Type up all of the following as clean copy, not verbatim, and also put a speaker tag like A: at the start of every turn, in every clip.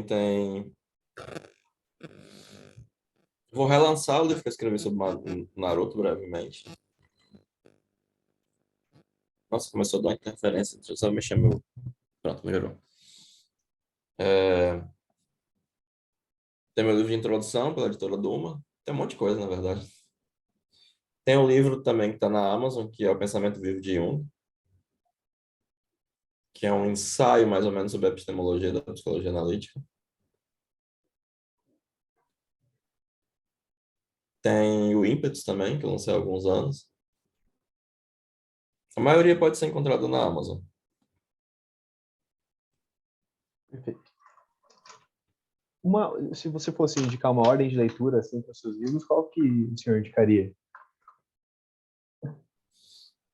A: tem... Vou relançar o livro que eu escrevi sobre Naruto brevemente. Nossa, começou a dar uma interferência. Deixa eu só mexer meu... Pronto, melhorou. É, Tem meu livro de introdução pela editora Duma. Tem um monte de coisa, na verdade. Tem um livro também que está na Amazon, que é O Pensamento Vivo de Jung, que é um ensaio mais ou menos sobre a epistemologia da psicologia analítica. Tem o Ímpetos também, que eu lancei há alguns anos. A maioria pode ser encontrada na Amazon.
B: Perfeito. Se você fosse indicar uma ordem de leitura assim, para os seus livros, qual que o senhor indicaria?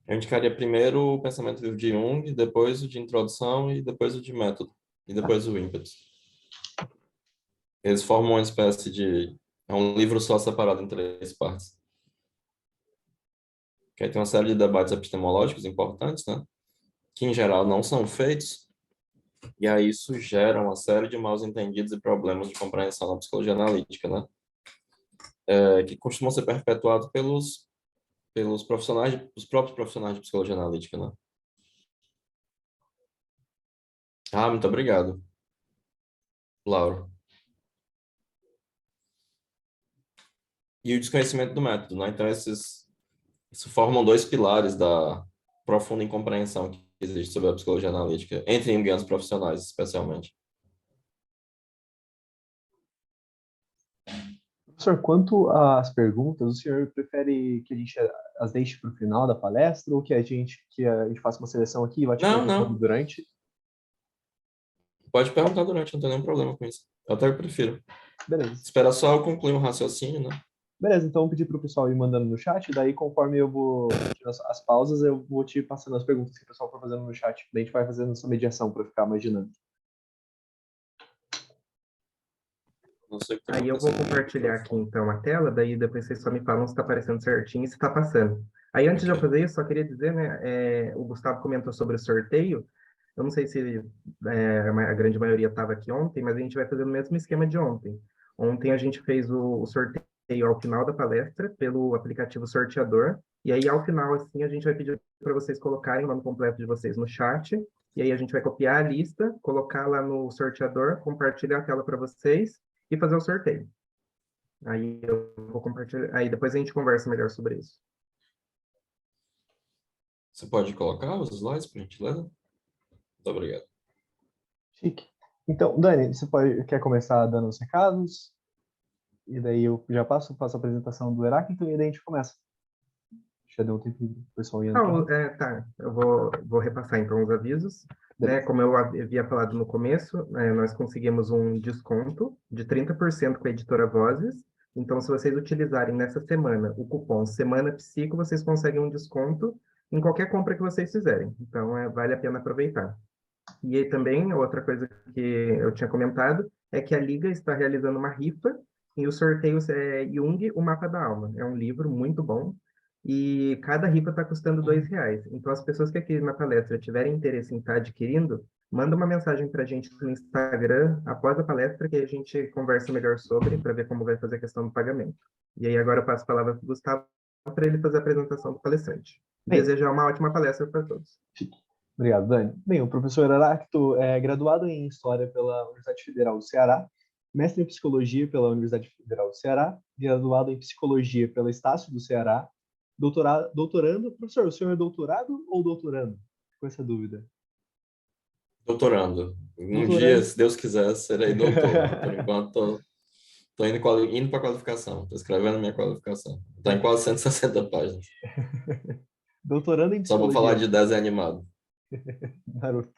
A: Eu indicaria primeiro o Pensamento Vivo de Jung, depois o de Introdução e depois o de Método, e depois o Ímpetos. Eles formam uma espécie de... É um livro só separado em 3 partes. Que aí tem uma série de debates epistemológicos importantes, né? Que em geral não são feitos, e aí isso gera uma série de mal-entendidos e problemas de compreensão na psicologia analítica, né? Que costumam ser perpetuados pelos profissionais, os próprios profissionais de psicologia analítica, né? Ah, muito obrigado, Laura. E o desconhecimento do método, né? Então, isso formam 2 pilares da profunda incompreensão que existe sobre a psicologia analítica, entre junguianos profissionais, especialmente.
B: Professor, quanto às perguntas, o senhor prefere que a gente as deixe para o final da palestra ou que a gente faça uma seleção aqui e vá te
A: Não,
B: perguntando
A: não.
B: durante?
A: Pode perguntar durante, não tem nenhum problema com isso. Eu até prefiro.
B: Beleza.
A: Espera só eu concluir um raciocínio, né?
B: Beleza, então eu pedi para o pessoal ir mandando no chat, daí conforme eu vou tirando as pausas, eu vou te passando as perguntas que o pessoal for fazendo no chat. Daí a gente vai fazendo essa mediação para ficar mais dinâmico.
A: Não sei o que está
C: Aí eu vou
A: acontecendo com o
C: compartilhar aqui
A: microfone.
C: então a tela, daí depois vocês só me falam se está aparecendo certinho e se está passando. Aí antes de eu
A: Ok.
C: fazer isso, só queria dizer, né, o Gustavo comentou sobre o sorteio. Eu não sei se a grande maioria estava aqui ontem, mas a gente vai fazer o mesmo esquema de ontem. Ontem a gente fez o sorteio ao final da palestra pelo aplicativo sorteador, e aí ao final, assim, a gente vai pedir para vocês colocarem o nome completo de vocês no chat, e aí a gente vai copiar a lista, colocar lá no sorteador, compartilhar a tela para vocês e fazer o sorteio. Aí eu vou compartilhar. Aí depois a gente conversa melhor sobre isso.
A: Você pode colocar os slides, por gentileza? Muito obrigado.
B: Chique. Então, Dani, quer começar dando os recados? E daí eu já faço a apresentação do Heráclito e daí a gente começa. Já deu um tempo pro pessoal ir
C: Não,
B: entrando.
C: tá. Eu vou repassar então os avisos. Né?
B: Beleza.
C: Como eu havia falado no começo, nós conseguimos um desconto de 30% com a editora Vozes. Então, se vocês utilizarem nessa semana o cupom Semana Psico, vocês conseguem um desconto em qualquer compra que vocês fizerem. Então, vale a pena aproveitar. E aí também, outra coisa que eu tinha comentado é que a Liga está realizando uma rifa e o sorteio é Jung, o Mapa da Alma. É um livro muito bom e cada rifa está custando R$ 2. Então, as pessoas que aqui na palestra tiverem interesse em estar adquirindo, manda uma mensagem para a gente no Instagram após a palestra que a gente conversa melhor sobre para ver como vai fazer a questão do pagamento. E aí agora eu passo a palavra para o Gustavo para ele fazer a apresentação do palestrante.
B: Bem,
C: Desejar uma ótima palestra para todos.
B: obrigado, Dani. Bem, o professor Heráclito é graduado em História pela Universidade Federal do Ceará, mestre em Psicologia pela Universidade Federal do Ceará, graduado em Psicologia pela Estácio do Ceará, doutorando. Professor, o senhor é doutorado ou doutorando? Com essa dúvida.
A: Doutorando. Um dia,
B: Doutorando.
A: se Deus quiser, serei doutor, mas por enquanto estou indo para a qualificação. Estou escrevendo minha qualificação. Está em quase 160 páginas.
B: Doutorando em
A: Só vou falar
B: Psicologia.
A: de desenho animado.
B: Naruto.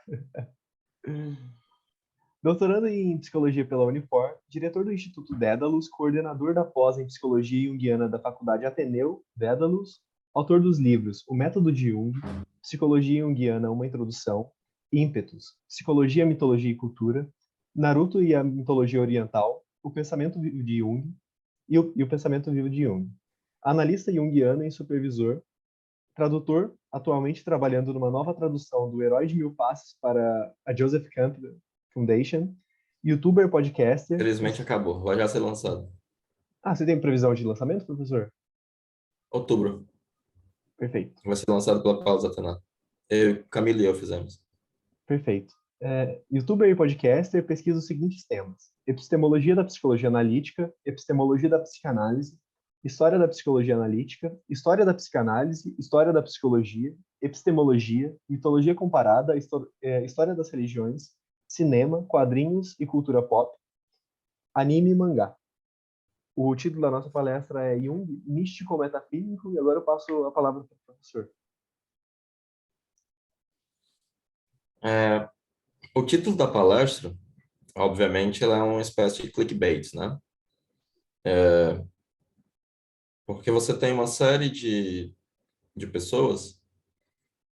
B: Doutorando em Psicologia pela Unifor, diretor do Instituto Dédalus, coordenador da pós em Psicologia Junguiana da Faculdade Ateneu Dédalus, autor dos livros O Método de Jung, Psicologia Junguiana, Uma Introdução, Ímpetos, Psicologia, Mitologia e Cultura, Naruto e a Mitologia Oriental, O Pensamento Vivo de Jung e o Pensamento Vivo de Jung. Analista junguiano e supervisor, tradutor, atualmente trabalhando numa nova tradução do Herói de Mil Faces para a Joseph Campbell Foundation youtuber, podcaster.
A: Felizmente acabou, vai já ser lançado.
B: Ah, você tem previsão de lançamento, professor?
A: Outubro,
B: Perfeito,
A: vai ser lançado pela Pausa Atena. Eu, Camila e eu fizemos.
B: perfeito. Youtuber e podcaster pesquisa os seguintes temas: epistemologia da psicologia analítica, epistemologia da psicanálise, história da psicologia analítica, história da psicanálise, história da psicologia, epistemologia, mitologia comparada, história das religiões, cinema, quadrinhos e cultura pop, anime e mangá. O título da nossa palestra é Jung, Místico Metafísico, e agora eu passo a palavra para o professor.
A: É, o título da palestra, obviamente, ela é uma espécie de clickbait, né? Porque você tem uma série de pessoas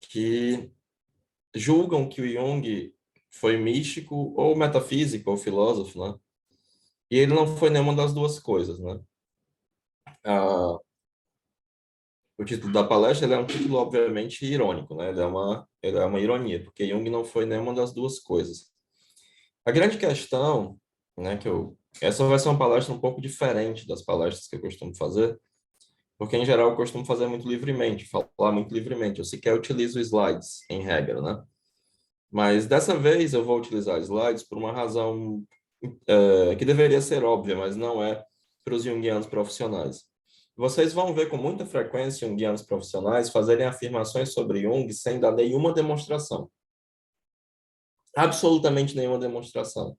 A: que julgam que o Jung foi místico ou metafísico ou filósofo, né? E ele não foi nenhuma das duas coisas, né? Ah, o título da palestra ele é um título, obviamente, irônico, né? Ele é uma ironia, porque Jung não foi nenhuma das duas coisas. A grande questão, né, essa vai ser uma palestra um pouco diferente das palestras que eu costumo fazer, porque, em geral, eu costumo fazer muito livremente, falar muito livremente. Eu sequer utilizo slides, em regra, né? Mas, dessa vez, eu vou utilizar slides por uma razão que deveria ser óbvia, mas não é para os junguianos profissionais. Vocês vão ver com muita frequência junguianos profissionais fazerem afirmações sobre Jung sem dar nenhuma demonstração. Absolutamente nenhuma demonstração.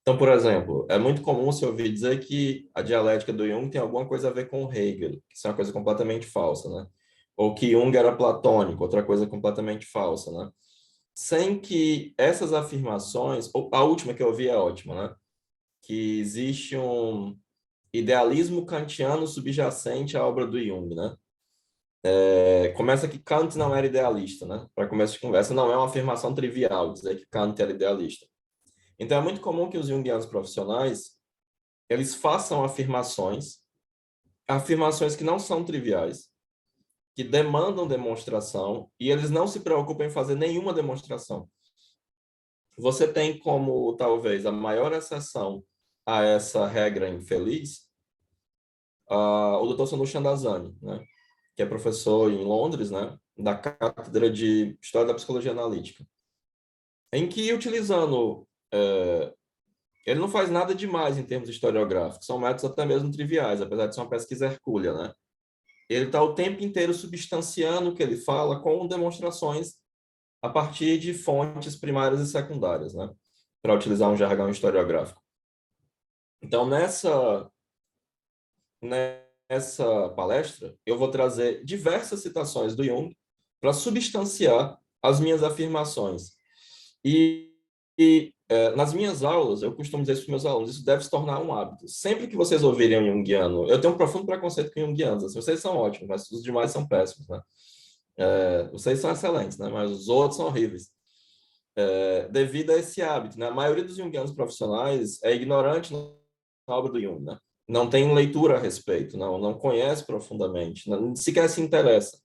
A: Então, por exemplo, é muito comum se ouvir dizer que a dialética do Jung tem alguma coisa a ver com Hegel, que isso é uma coisa completamente falsa, né? Ou que Jung era platônico, outra coisa completamente falsa, né? Sem que essas afirmações, ou a última que eu ouvi é ótima, né? Que existe um idealismo kantiano subjacente à obra do Jung, né? Começa que Kant não era idealista, né? Para começo de conversa, não é uma afirmação trivial dizer que Kant era idealista. Então, é muito comum que os junguianos profissionais eles façam afirmações que não são triviais, que demandam demonstração, e eles não se preocupam em fazer nenhuma demonstração. Você tem como, talvez, a maior exceção a essa regra infeliz, o Dr. Sonu Chandazani, né? Que é professor em Londres, né? Da Cátedra de História da Psicologia Analítica, em que, utilizando ele não faz nada demais em termos historiográficos, são métodos até mesmo triviais, apesar de ser uma pesquisa hercúlea, né? Ele está o tempo inteiro substanciando o que ele fala com demonstrações a partir de fontes primárias e secundárias, né? Para utilizar um jargão historiográfico. Então, nessa palestra, eu vou trazer diversas citações do Jung para substanciar as minhas afirmações. Nas minhas aulas, eu costumo dizer para os meus alunos, isso deve se tornar um hábito. Sempre que vocês ouvirem um junguiano, eu tenho um profundo preconceito com junguianos, assim, vocês são ótimos, mas os demais são péssimos, né? Vocês são excelentes, né? Mas os outros são horríveis. Devido a esse hábito, né? A maioria dos junguianos profissionais é ignorante na obra do Jung, né? Não tem leitura a respeito, não conhece profundamente, não sequer se interessa.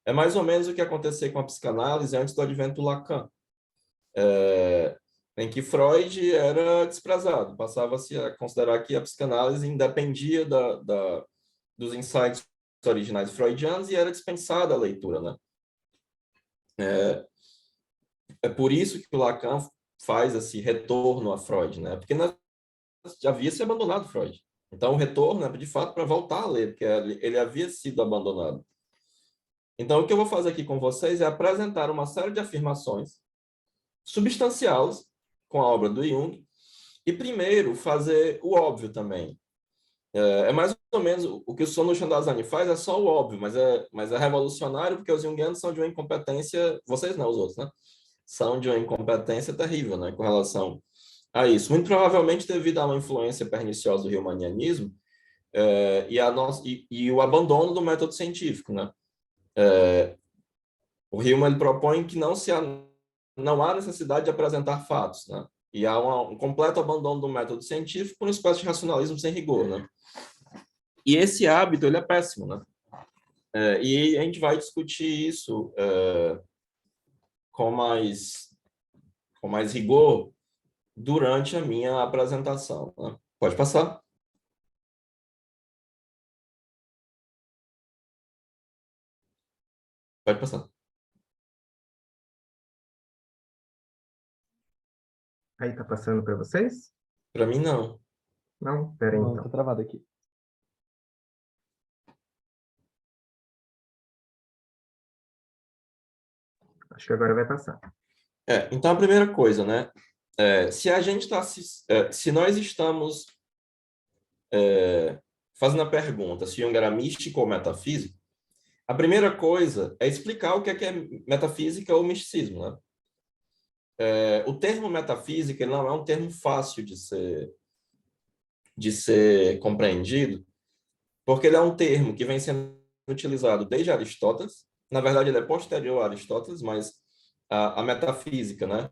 A: É mais ou menos o que aconteceu com a psicanálise antes do advento do Lacan, em que Freud era desprezado, passava-se a considerar que a psicanálise independia dos insights originais freudianos e era dispensada a leitura, né? É por isso que o Lacan faz esse retorno a Freud, né? Porque já havia se abandonado Freud. Então, o retorno é, de fato, para voltar a ler, porque ele havia sido abandonado. Então, o que eu vou fazer aqui com vocês é apresentar uma série de afirmações, substanciá-las com a obra do Jung, e primeiro fazer o óbvio também. É mais ou menos o que o Sonu Chandazani faz, é só o óbvio, mas é revolucionário, porque os junguianos são de uma incompetência, vocês não, os outros, né? São de uma incompetência terrível, né, com relação a isso. Muito provavelmente devido a uma influência perniciosa do riemannianismo e o abandono do método científico, né? O Hillman ele propõe que não há necessidade de apresentar fatos, né? E há um completo abandono do método científico por uma espécie de racionalismo sem rigor, né? E esse hábito ele é péssimo, né? E a gente vai discutir isso com mais rigor durante a minha apresentação, né? Pode passar. Pode passar.
C: Aí tá passando para vocês?
A: Para mim, não.
C: Não? Pera aí,
B: Não,
C: então.
B: tá travado aqui.
C: Acho que agora vai passar.
A: Então, a primeira coisa, né? Se a gente está... se nós estamos fazendo a pergunta se Jung era místico ou metafísico, a primeira coisa é explicar o que é metafísica ou misticismo, né? O termo metafísica ele não é um termo fácil de ser compreendido, porque ele é um termo que vem sendo utilizado desde Aristóteles. Na verdade, ele é posterior a Aristóteles, mas a metafísica, né,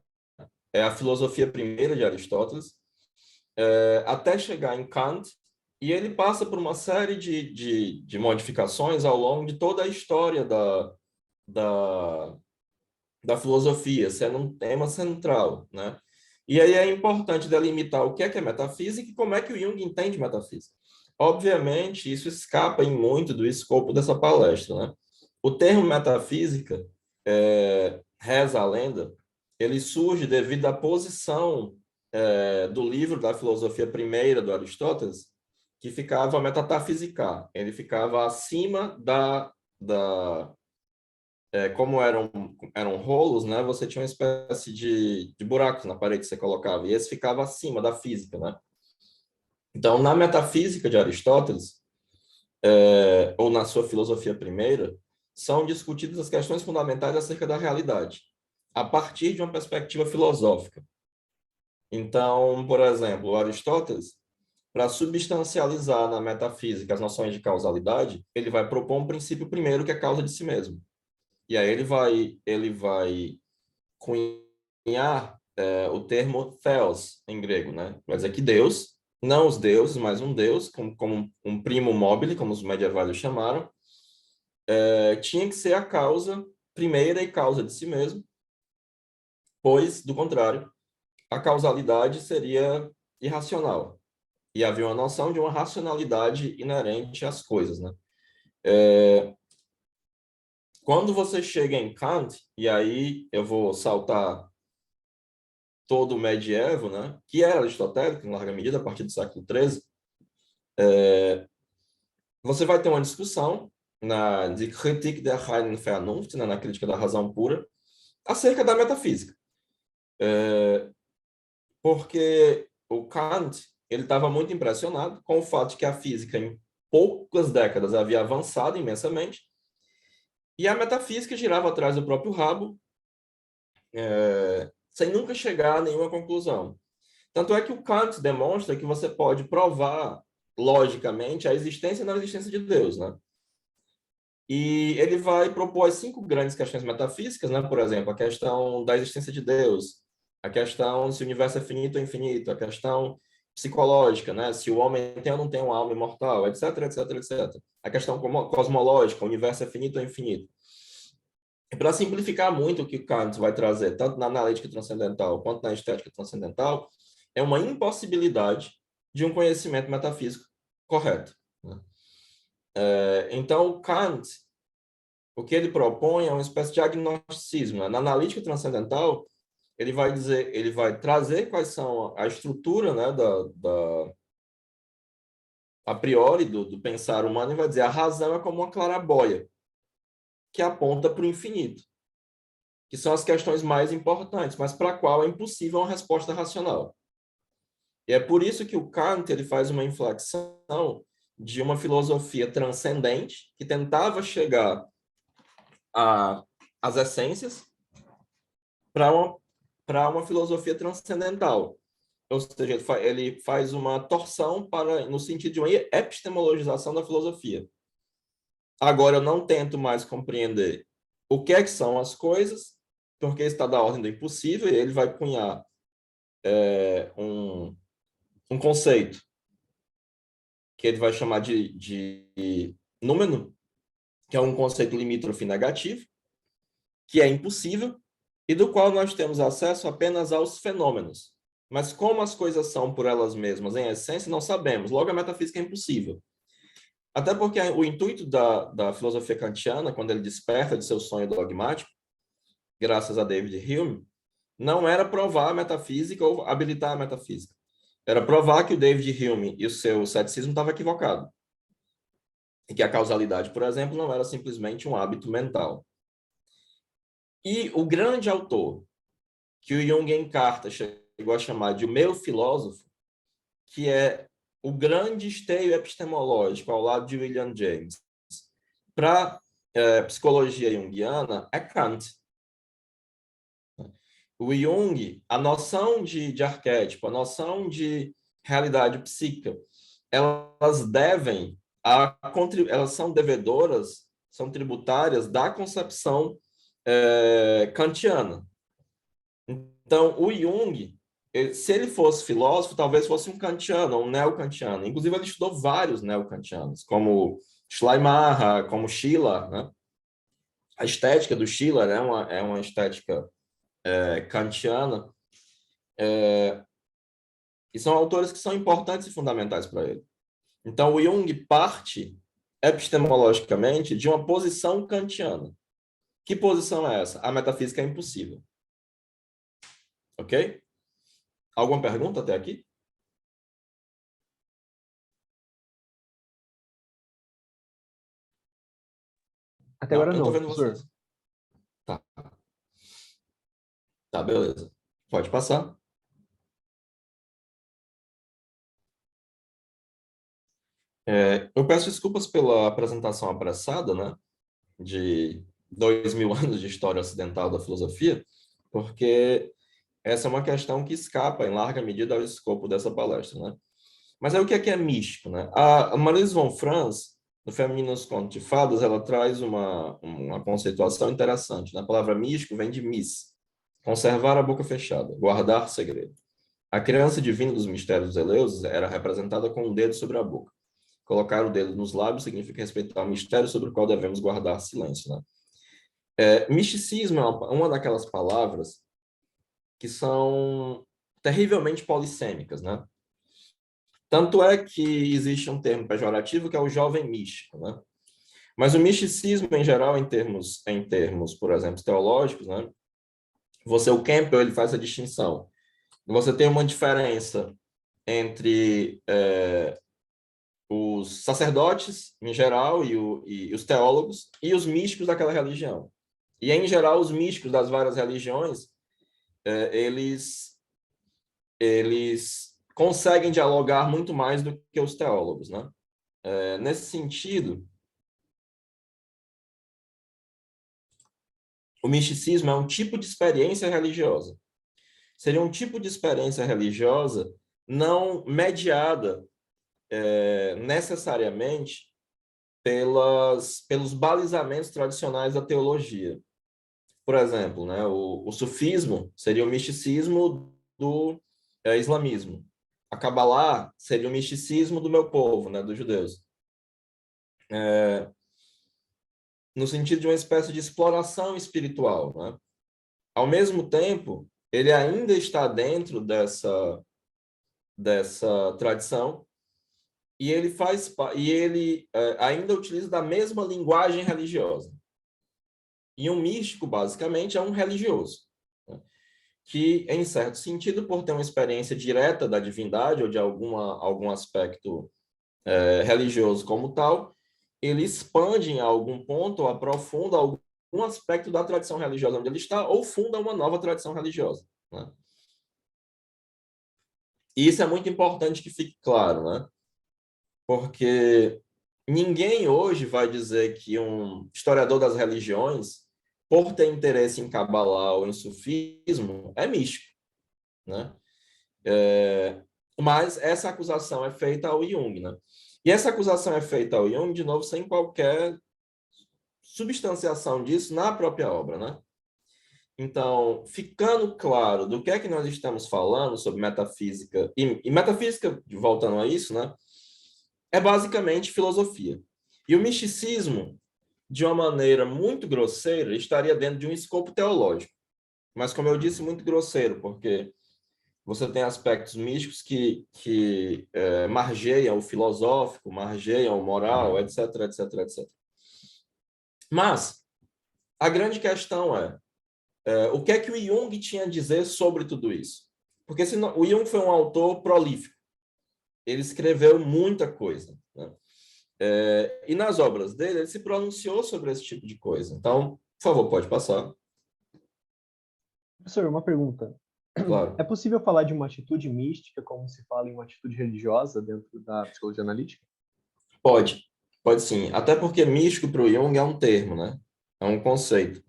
A: é a filosofia primeira de Aristóteles, até chegar em Kant, e ele passa por uma série de modificações ao longo de toda a história da, da filosofia, sendo um tema central, né? E aí é importante delimitar o que é metafísica e como é que o Jung entende metafísica. Obviamente, isso escapa em muito do escopo dessa palestra, né? O termo metafísica, reza a lenda, ele surge devido à posição do livro da filosofia primeira do Aristóteles, que ficava metatafisicar. Ele ficava acima como eram rolos, né? Você tinha uma espécie de buracos na parede que você colocava, e esse ficava acima da física, né? Então, na metafísica de Aristóteles, ou na sua filosofia primeira, são discutidas as questões fundamentais acerca da realidade, a partir de uma perspectiva filosófica. Então, por exemplo, Aristóteles, para substancializar na metafísica as noções de causalidade, ele vai propor um princípio primeiro que é a causa de si mesmo. E aí ele vai cunhar o termo theos em grego, né? Vai dizer que Deus, não os deuses, mas um Deus, como um primo mobile, como os medievais o chamaram, tinha que ser a causa primeira e causa de si mesmo, pois, do contrário, a causalidade seria irracional. E havia uma noção de uma racionalidade inerente às coisas, né? Quando você chega em Kant, e aí eu vou saltar todo o medievo, né, que era aristotélico, em larga medida, a partir do século XIII, você vai ter uma discussão na Die Kritik der reinen Vernunft, né, na crítica da razão pura, acerca da metafísica. Porque o Kant ele estava muito impressionado com o fato de que a física, em poucas décadas, havia avançado imensamente, e a metafísica girava atrás do próprio rabo, sem nunca chegar a nenhuma conclusão. Tanto é que o Kant demonstra que você pode provar logicamente a existência e não existência de Deus, né? E ele vai propor as 5 grandes questões metafísicas, né? Por exemplo, a questão da existência de Deus, a questão se o universo é finito ou infinito, a questão psicológica, né? Se o homem tem ou não tem uma alma imortal, etc, etc, etc. A questão cosmológica, o universo é finito ou infinito. E para simplificar muito o que o Kant vai trazer, tanto na analítica transcendental quanto na estética transcendental, é uma impossibilidade de um conhecimento metafísico correto, né? Então, o Kant, o que ele propõe é uma espécie de agnosticismo, né? Na analítica transcendental, ele vai dizer, ele vai trazer quais são a estrutura, né, a priori do pensar humano e vai dizer a razão é como uma claraboia que aponta para o infinito, que são as questões mais importantes, mas para a qual é impossível uma resposta racional. E é por isso que o Kant ele faz uma inflexão de uma filosofia transcendente que tentava chegar às essências para uma filosofia transcendental. Ou seja, ele faz uma torção no sentido de uma epistemologização da filosofia. Agora, eu não tento mais compreender o que é que são as coisas, porque está da ordem do impossível, e ele vai cunhar um conceito que ele vai chamar de númeno, que é um conceito limítrofe negativo, que é impossível, e do qual nós temos acesso apenas aos fenômenos. Mas como as coisas são por elas mesmas, em essência, não sabemos. Logo, a metafísica é impossível. Até porque o intuito da filosofia kantiana, quando ele desperta de seu sonho dogmático, graças a David Hume, não era provar a metafísica ou habilitar a metafísica. Era provar que o David Hume e o seu ceticismo estavam equivocados. E que a causalidade, por exemplo, não era simplesmente um hábito mental. E o grande autor, que o Jung em carta chegou a chamar de o meu filósofo, que é o grande esteio epistemológico ao lado de William James, para psicologia junguiana, é Kant. O Jung, a noção de arquétipo, a noção de realidade psíquica, elas devem, elas são devedoras, são tributárias da concepção kantiana. Então, o Jung, se ele fosse filósofo, talvez fosse um kantiano, um neokantiano. Inclusive, ele estudou vários neokantianos, como Schleiermacher, como Schiller, né? A estética do Schiller é uma estética kantiana, e são autores que são importantes e fundamentais para ele. Então, o Jung parte epistemologicamente de uma posição kantiana. Que posição é essa? A metafísica é impossível. Ok? Alguma pergunta até aqui?
B: Até
A: Não,
B: agora
A: eu estou
B: não,
A: vendo
B: professor.
A: vocês. Tá, tá, beleza. Pode passar. Eu peço desculpas pela apresentação apressada, né? De 2000 anos de história ocidental da filosofia, porque essa é uma questão que escapa, em larga medida, ao escopo dessa palestra, né? Mas aí o que é místico, né? A Maryse von Franz, no Feminino nos Contos de Fadas, ela traz uma conceituação interessante, né? A palavra místico vem de mis, conservar a boca fechada, guardar segredo. A criança divina dos mistérios dos Eleusis era representada com um dedo sobre a boca. Colocar o dedo nos lábios significa respeitar o mistério sobre o qual devemos guardar silêncio, né? Misticismo é uma daquelas palavras que são terrivelmente polissêmicas, né? Tanto é que existe um termo pejorativo que é o jovem místico, né? Mas o misticismo, em geral, em termos, por exemplo, teológicos, né? O Campbell, ele faz a distinção. Você tem uma diferença entre os sacerdotes, em geral, e os teólogos, e os místicos daquela religião. E, em geral, os místicos das várias religiões, eles conseguem dialogar muito mais do que os teólogos, né? Nesse sentido, o misticismo é um tipo de experiência religiosa. Seria um tipo de experiência religiosa não mediada necessariamente pelos balizamentos tradicionais da teologia. Por exemplo, né, o sufismo seria o misticismo do islamismo. A Kabbalah seria o misticismo do meu povo, né, dos judeus. No sentido de uma espécie de exploração espiritual, né? Ao mesmo tempo, ele ainda está dentro dessa tradição e ele ainda utiliza da mesma linguagem religiosa. E um místico, basicamente, é um religioso, né? Que, em certo sentido, por ter uma experiência direta da divindade ou de algum aspecto religioso como tal, ele expande em algum ponto ou aprofunda algum aspecto da tradição religiosa onde ele está ou funda uma nova tradição religiosa, né? E isso é muito importante que fique claro, né? Porque ninguém hoje vai dizer que um historiador das religiões, por ter interesse em Kabbalah ou em sufismo, é místico, né? Mas essa acusação é feita ao Jung, né? E essa acusação é feita ao Jung, de novo, sem qualquer substanciação disso na própria obra, né? Então, ficando claro do que é que nós estamos falando sobre metafísica, e metafísica, voltando a isso, né? É basicamente filosofia. E o misticismo, de uma maneira muito grosseira, estaria dentro de um escopo teológico. Mas, como eu disse, muito grosseiro, porque você tem aspectos místicos que margeiam o filosófico, margeiam o moral, etc, etc, etc. Mas a grande questão o que é que o Jung tinha a dizer sobre tudo isso? Porque o Jung foi um autor prolífico. Ele escreveu muita coisa, né? E nas obras dele, ele se pronunciou sobre esse tipo de coisa. Então, por favor, pode passar.
B: Professor, uma pergunta.
A: Claro.
B: É possível falar de uma atitude mística como se fala em uma atitude religiosa dentro da psicologia analítica?
A: Pode. Pode sim. Até porque místico para o Jung é um termo, né? É um conceito.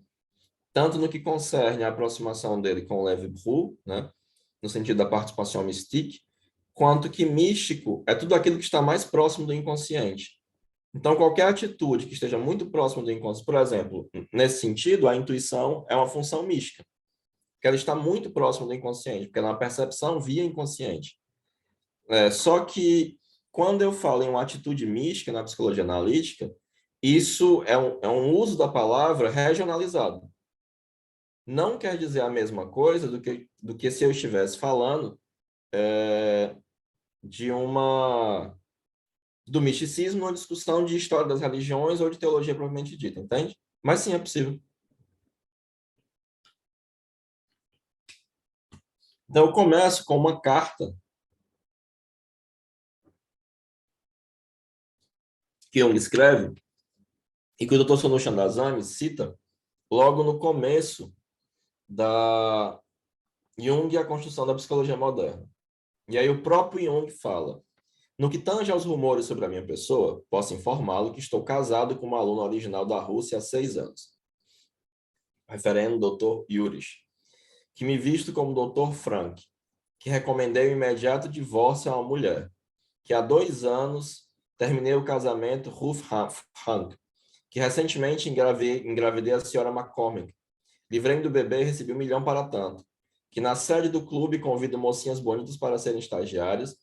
A: Tanto no que concerne a aproximação dele com o Lévi-Brou, né? No sentido da participação mystique, quanto que místico é tudo aquilo que está mais próximo do inconsciente. Então, qualquer atitude que esteja muito próxima do inconsciente, por exemplo, nesse sentido, a intuição é uma função mística, porque ela está muito próxima do inconsciente, porque ela é uma percepção via inconsciente. Só que, quando eu falo em uma atitude mística na psicologia analítica, isso é um uso da palavra regionalizado. Não quer dizer a mesma coisa do que se eu estivesse falando de do misticismo, uma discussão de história das religiões ou de teologia propriamente dita, entende? Mas sim, é possível. Então, eu começo com uma carta que Jung escreve e que o Dr. Sono Chandazani cita logo no começo da Jung e a construção da psicologia moderna. E aí o próprio Jung fala: no que tange aos rumores sobre a minha pessoa, posso informá-lo que estou casado com uma aluna original da Rússia há 6 anos, referendo Dr. Yurich, que me visto como Dr. Frank, que recomendei o imediato divórcio a uma mulher, que há 2 anos terminei o casamento Ruth Hank, que recentemente engravidei a senhora McCormick, livrei do bebê e recebi 1 milhão para tanto, que na sede do clube convido mocinhas bonitas para serem estagiárias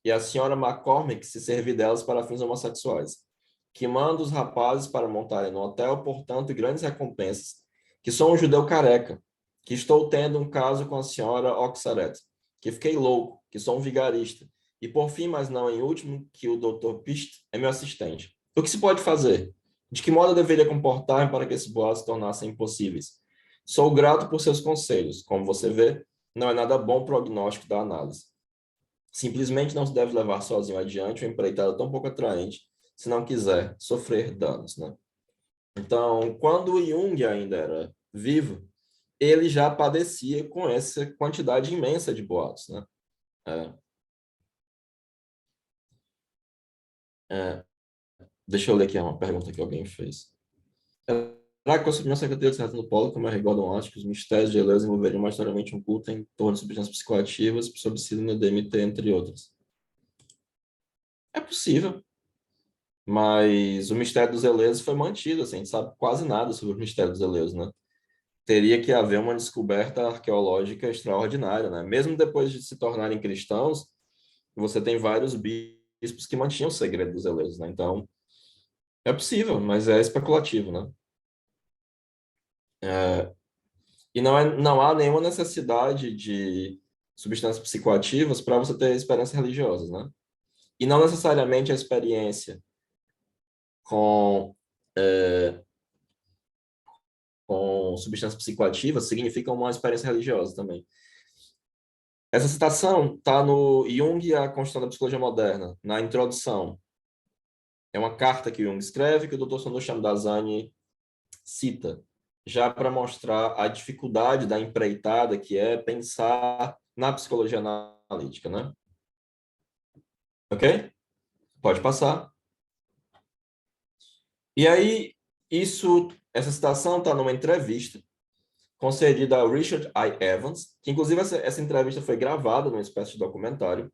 A: e a senhora McCormick se servir delas para fins homossexuais, que manda os rapazes para montarem no hotel, portanto, grandes recompensas, que sou um judeu careca, que estou tendo um caso com a senhora Oxaret, que fiquei louco, que sou um vigarista, e por fim, mas não em último, que o Dr. Pist é meu assistente. O que se pode fazer? De que modo eu deveria comportar-me para que esses boatos se tornassem impossíveis? Sou grato por seus conselhos. Como você vê, não é nada bom prognóstico da análise. Simplesmente não se deve levar sozinho adiante uma empreitada tão pouco atraente, se não quiser sofrer danos, né? Então, quando o Jung ainda era vivo, ele já padecia com essa quantidade imensa de boatos, né? Deixa eu ler aqui uma pergunta que alguém fez. Será que a opinião secretaria de certo no polo, como é Gordon acha que os mistérios de Deleuze envolveriam majoritariamente um culto em torno de substâncias psicoativas, sob síndrome DMT, entre outras? É possível, mas o mistério dos Deleuze foi mantido, assim, a gente sabe quase nada sobre o mistério dos Deleuze, né? Teria que haver uma descoberta arqueológica extraordinária, né? Mesmo depois de se tornarem cristãos, você tem vários bispos que mantinham o segredo dos Deleuze, né? Então, é possível, mas é especulativo, né? E não há nenhuma necessidade de substâncias psicoativas para você ter experiências religiosas, né? E não necessariamente a experiência com, com substâncias psicoativas significa uma experiência religiosa também. Essa citação está no Jung e a Construção da Psicologia Moderna, na introdução. É uma carta que Jung escreve que o Dr. Sonu Shamdasani cita, já para mostrar a dificuldade da empreitada que é pensar na psicologia analítica, né? Ok? Pode passar. E aí, essa citação está numa entrevista concedida a Richard I. Evans, que inclusive essa entrevista foi gravada numa espécie de documentário.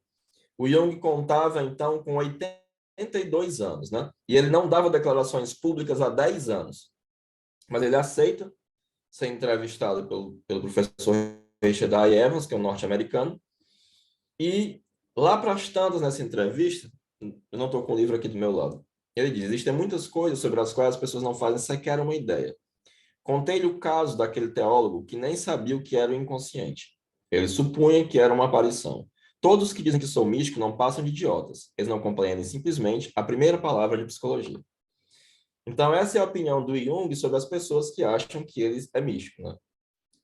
A: O Jung contava, então, com 82 anos, né? E ele não dava declarações públicas há 10 anos. Mas ele aceita ser entrevistado pelo professor Richard I. Evans, que é um norte-americano. E lá para as tantas nessa entrevista, eu não estou com o livro aqui do meu lado, ele diz: existem muitas coisas sobre as quais as pessoas não fazem sequer uma ideia. Contei-lhe o caso daquele teólogo que nem sabia o que era o inconsciente. Ele supunha que era uma aparição. Todos que dizem que sou místico não passam de idiotas. Eles não compreendem simplesmente a primeira palavra de psicologia. Então, essa é a opinião do Jung sobre as pessoas que acham que ele é místico, né?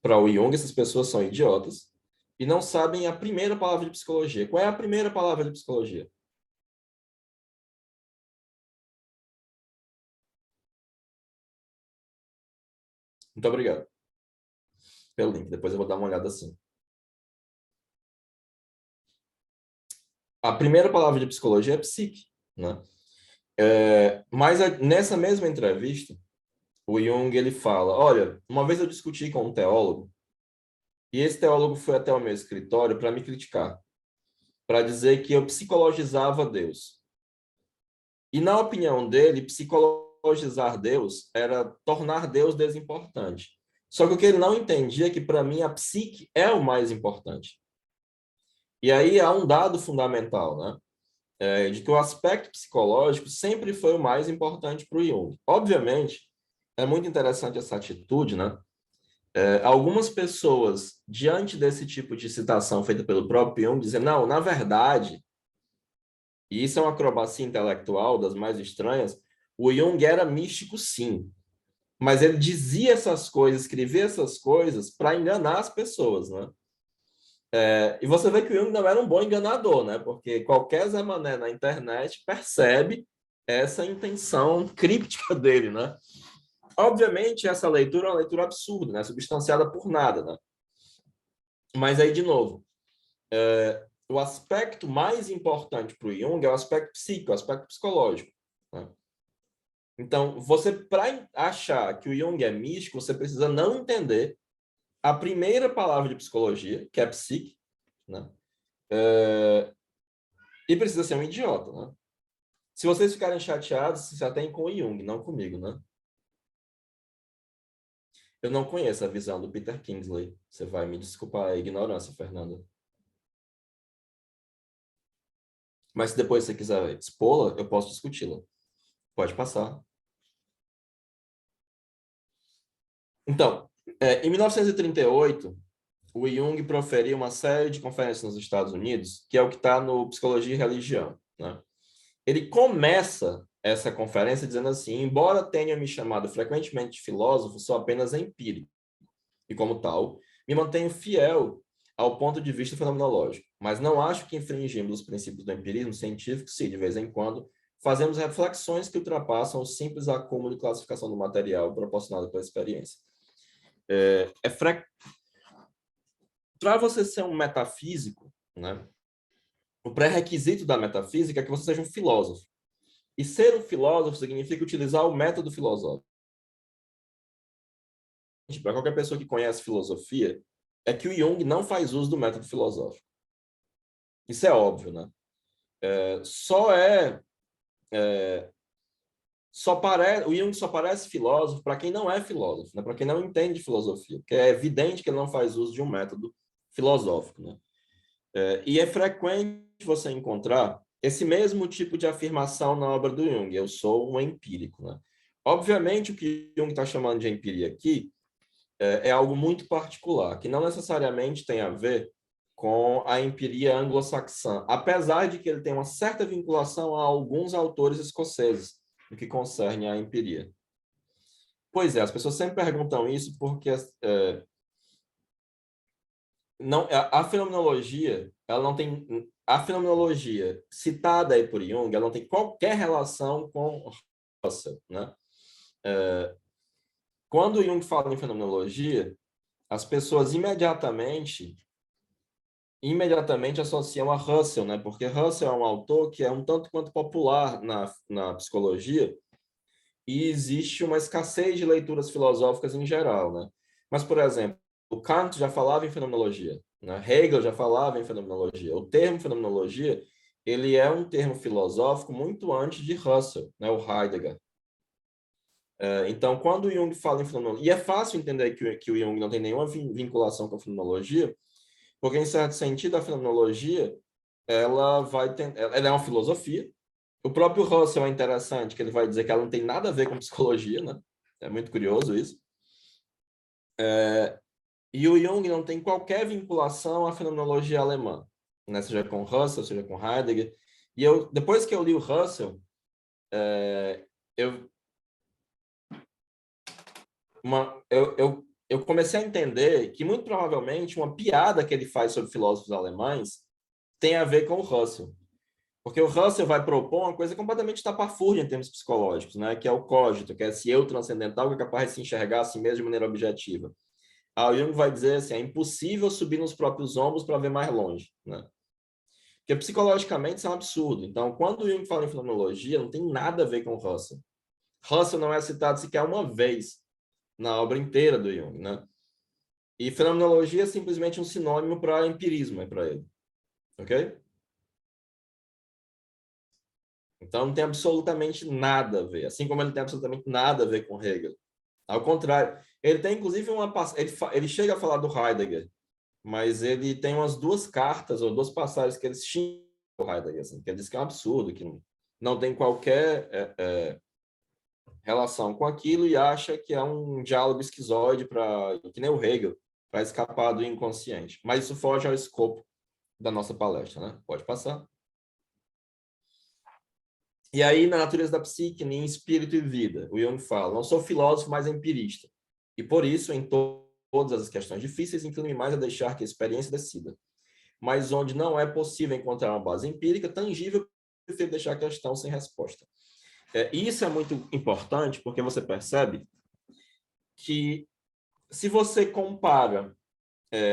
A: Para o Jung, essas pessoas são idiotas e não sabem a primeira palavra de psicologia. Qual é a primeira palavra de psicologia? Muito obrigado pelo link. Depois eu vou dar uma olhada assim. A primeira palavra de psicologia é psique, né? Mas nessa mesma entrevista, o Jung ele fala, olha, uma vez eu discuti com um teólogo e esse teólogo foi até o meu escritório para me criticar, para dizer que eu psicologizava Deus. E na opinião dele, psicologizar Deus era tornar Deus desimportante. Só que o que ele não entendia é que para mim a psique é o mais importante. E aí há um dado fundamental, né? De que o aspecto psicológico sempre foi o mais importante para o Jung. Obviamente, é muito interessante essa atitude, né? Algumas pessoas, diante desse tipo de citação feita pelo próprio Jung, dizem, não, na verdade, e isso é uma acrobacia intelectual das mais estranhas, o Jung era místico, sim, mas ele dizia essas coisas, escrevia essas coisas para enganar as pessoas, né? E você vê que o Jung não era um bom enganador, né? Porque qualquer Zé Mané na internet percebe essa intenção críptica dele, né? Obviamente, essa leitura é uma leitura absurda, né? Substanciada por nada, né? Mas aí, de novo, o aspecto mais importante para o Jung é o aspecto psíquico, o aspecto psicológico, né? Então, você, para achar que o Jung é místico, você precisa não entender a primeira palavra de psicologia, que é psique, né? E precisa ser um idiota, né? Se vocês ficarem chateados, se atém com o Jung, não comigo, né? Eu não conheço a visão do Peter Kingsley. Você vai me desculpar a ignorância, Fernanda. Mas se depois você quiser expô-la, eu posso discuti-la. Pode passar. Então, em 1938, o Jung proferiu uma série de conferências nos Estados Unidos, que é o que está no Psicologia e Religião, né? Ele começa essa conferência dizendo assim, embora tenha me chamado frequentemente de filósofo, sou apenas empírico. E como tal, me mantenho fiel ao ponto de vista fenomenológico, mas não acho que infringimos os princípios do empirismo científico se, de vez em quando, fazemos reflexões que ultrapassam o simples acúmulo e classificação do material proporcionado pela experiência. Para você ser um metafísico, né, o pré-requisito da metafísica é que você seja um filósofo. E ser um filósofo significa utilizar o método filosófico. Para qualquer pessoa que conhece filosofia, é que o Jung não faz uso do método filosófico. Isso é óbvio, né? O Jung só parece filósofo para quem não é filósofo, né? Para quem não entende filosofia, porque é evidente que ele não faz uso de um método filosófico, né? E é frequente você encontrar esse mesmo tipo de afirmação na obra do Jung. Eu sou um empírico, né? Obviamente, o que Jung está chamando de empiria aqui é algo muito particular, que não necessariamente tem a ver com a empiria anglo-saxã, apesar de que ele tem uma certa vinculação a alguns autores escoceses no que concerne à empiria. Pois é, as pessoas sempre perguntam isso porque não, a fenomenologia, ela não tem a fenomenologia citada aí por Jung, ela não tem qualquer relação com Russell, né? Quando Jung fala em fenomenologia, as pessoas imediatamente associam a Russell, né? Porque Russell é um autor que é um tanto quanto popular na psicologia e existe uma escassez de leituras filosóficas em geral, né? Mas, por exemplo, o Kant já falava em fenomenologia, né? Hegel já falava em fenomenologia. O termo fenomenologia, ele é um termo filosófico muito antes de Russell, né? O Heidegger. Então, quando o Jung fala em fenomenologia, e é fácil entender que o Jung não tem nenhuma vinculação com a fenomenologia, porque, em certo sentido, a fenomenologia ela é uma filosofia. O próprio Russell é interessante, que ele vai dizer que ela não tem nada a ver com psicologia, né? É muito curioso isso. E o Jung não tem qualquer vinculação à fenomenologia alemã, né? Seja com Russell, seja com Heidegger. E depois que eu li o Russell, eu, eu comecei a entender que, muito provavelmente, uma piada que ele faz sobre filósofos alemães tem a ver com o Russell. Porque o Russell vai propor uma coisa completamente estapafúrdia em termos psicológicos, né? Que é o cogito, que é esse eu transcendental que é capaz de se enxergar a si mesmo de maneira objetiva. O Jung vai dizer assim, é impossível subir nos próprios ombros para ver mais longe, né? Porque psicologicamente isso é um absurdo. Então, quando o Jung fala em fenomenologia, não tem nada a ver com o Russell. Russell não é citado sequer uma vez na obra inteira do Jung, né? E fenomenologia é simplesmente um sinônimo para empirismo, para ele. Ok? Então, não tem absolutamente nada a ver. Assim como ele tem absolutamente nada a ver com Hegel. Ao contrário, ele tem inclusive ele chega a falar do Heidegger, mas ele tem umas duas cartas ou duas passagens que ele xinga o Heidegger, assim, que ele diz que é um absurdo, que não tem qualquer relação com aquilo e acha que é um diálogo esquizoide que nem o Hegel, para escapar do inconsciente. Mas isso foge ao escopo da nossa palestra, né? Pode passar. E aí, na natureza da psique, em espírito e vida, o Jung fala, não sou filósofo, mas empirista. E por isso, em todas as questões difíceis, inclino-me mais a deixar que a experiência decida. Mas onde não é possível encontrar uma base empírica tangível, prefiro deixar a questão sem resposta. Isso é muito importante, porque você percebe que, se você compara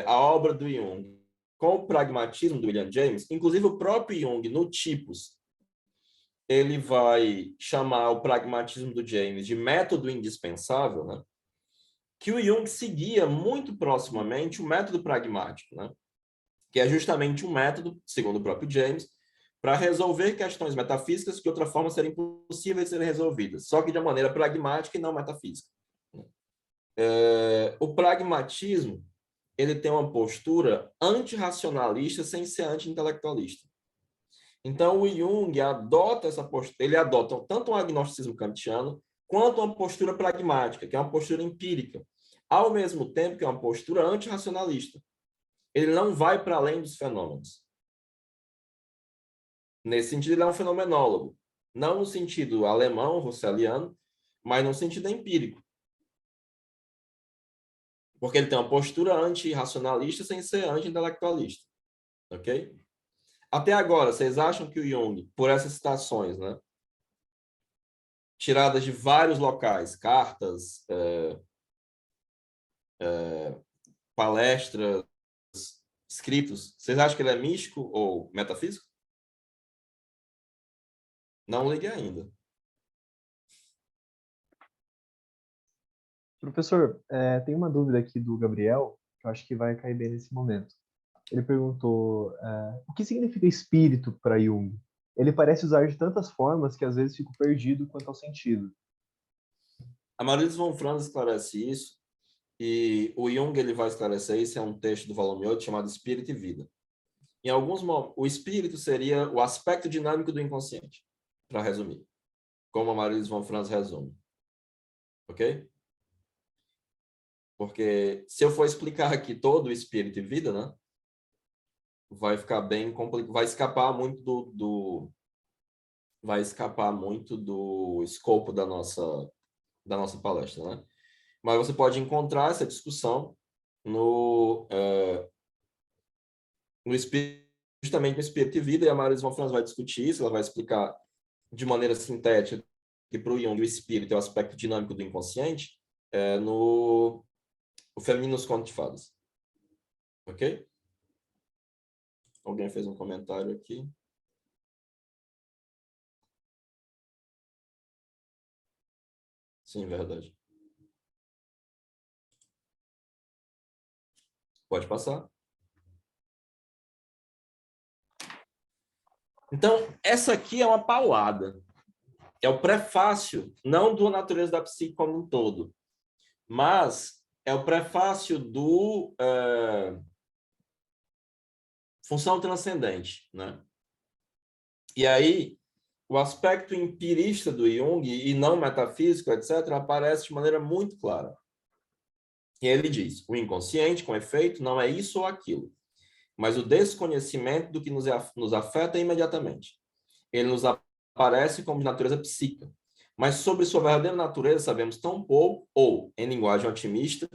A: a obra do Jung com o pragmatismo do William James, inclusive o próprio Jung, no Tipos, ele vai chamar o pragmatismo do James de método indispensável, né? Que o Jung seguia muito proximamente o método pragmático, né? Que é justamente um método, segundo o próprio James, para resolver questões metafísicas que de outra forma seriam impossíveis de serem resolvidas, só que de uma maneira pragmática e não metafísica. O pragmatismo ele tem uma postura antirracionalista sem ser anti-intelectualista. Então, o Jung adota essa postura, ele adota tanto um agnosticismo kantiano quanto uma postura pragmática, que é uma postura empírica, ao mesmo tempo que é uma postura antirracionalista. Ele não vai para além dos fenômenos. Nesse sentido, ele é um fenomenólogo. Não no sentido alemão, russelliano, mas no sentido empírico. Porque ele tem uma postura antirracionalista sem ser anti-intelectualista. Ok? Até agora, vocês acham que o Jung, por essas citações, né, tiradas de vários locais, cartas, palestras, escritos, vocês acham que ele é místico ou metafísico? Não liguei ainda.
B: Professor, tem uma dúvida aqui do Gabriel, que eu acho que vai cair bem nesse momento. Ele perguntou, o que significa espírito para Jung? Ele parece usar de tantas formas que às vezes fico perdido quanto ao sentido.
A: A Marisa von Franz esclarece isso, e o Jung ele vai esclarecer isso, é um texto do volume 8 chamado Espírito e Vida. Em alguns momentos, o espírito seria o aspecto dinâmico do inconsciente, para resumir, como a Marisa von Franz resume. Ok? Porque se eu for explicar aqui todo o espírito e vida, né, vai ficar bem complicado, vai escapar muito vai escapar muito do escopo da nossa palestra, né? Mas você pode encontrar essa discussão no espírito, justamente no espírito e vida, e a Marisa von Franz vai discutir isso, ela vai explicar de maneira sintética que para o Jung o espírito é o aspecto dinâmico do inconsciente, no o Feminino nos Contos de Fadas. Ok? Alguém fez um comentário aqui. Sim, verdade. Pode passar. Então, essa aqui é uma paulada. É o prefácio, não do Natureza da Psique como um todo, mas é o prefácio do Função Transcendente, né? E aí, o aspecto empirista do Jung, e não metafísico, etc., aparece de maneira muito clara. E ele diz, o inconsciente, com efeito, não é isso ou aquilo, mas o desconhecimento do que nos afeta imediatamente. Ele nos aparece como de natureza psíquica, mas sobre sua verdadeira natureza sabemos tão pouco, ou, em linguagem otimista,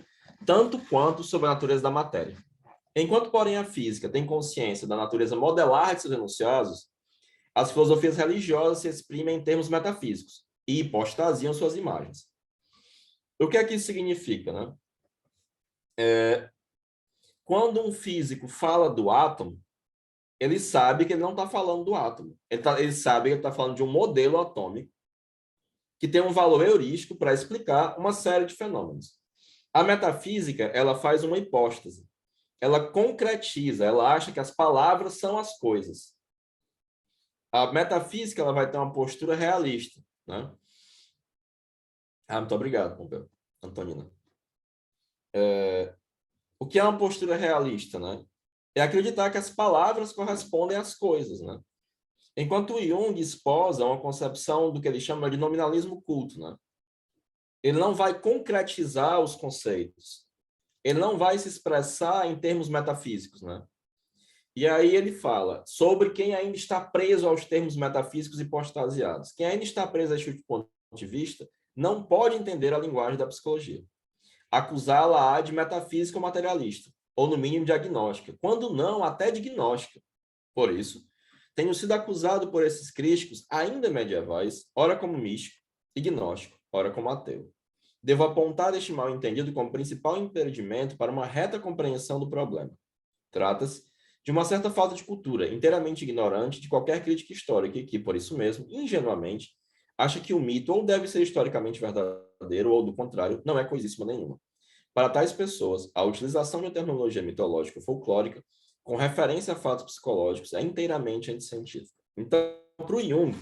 A: tanto quanto sobre a natureza da matéria. Enquanto, porém, a física tem consciência da natureza modelar de seus enunciados, as filosofias religiosas se exprimem em termos metafísicos e hipostasiam suas imagens. O que é que isso significa, né? Quando um físico fala do átomo, ele sabe que ele não está falando do átomo. Ele sabe que ele está falando de um modelo atômico que tem um valor heurístico para explicar uma série de fenômenos. A metafísica, ela faz uma hipóstase. Ela concretiza, ela acha que as palavras são as coisas. A metafísica, ela vai ter uma postura realista, né? Muito obrigado, Pompeu. Antonina. O que é uma postura realista, né? É acreditar que as palavras correspondem às coisas, né? Enquanto Jung esposa uma concepção do que ele chama de nominalismo culto, né? Ele não vai concretizar os conceitos. Ele não vai se expressar em termos metafísicos, né? E aí ele fala sobre quem ainda está preso aos termos metafísicos hipostasiados. Quem ainda está preso a esse tipo de ponto de vista não pode entender a linguagem da psicologia. Acusá-la de metafísica ou materialista, ou no mínimo de agnóstica, quando não, até de gnóstica. Por isso, tenho sido acusado por esses críticos, ainda medievais, ora como místico e gnóstico, ora como ateu. Devo apontar este mal-entendido como principal impedimento para uma reta compreensão do problema. Trata-se de uma certa falta de cultura, inteiramente ignorante de qualquer crítica histórica e que, por isso mesmo, ingenuamente, acha que o mito ou deve ser historicamente verdadeiro ou, do contrário, não é coisíssima nenhuma. Para tais pessoas, a utilização de uma terminologia mitológica ou folclórica com referência a fatos psicológicos é inteiramente anticientífica. Então, para o Jung,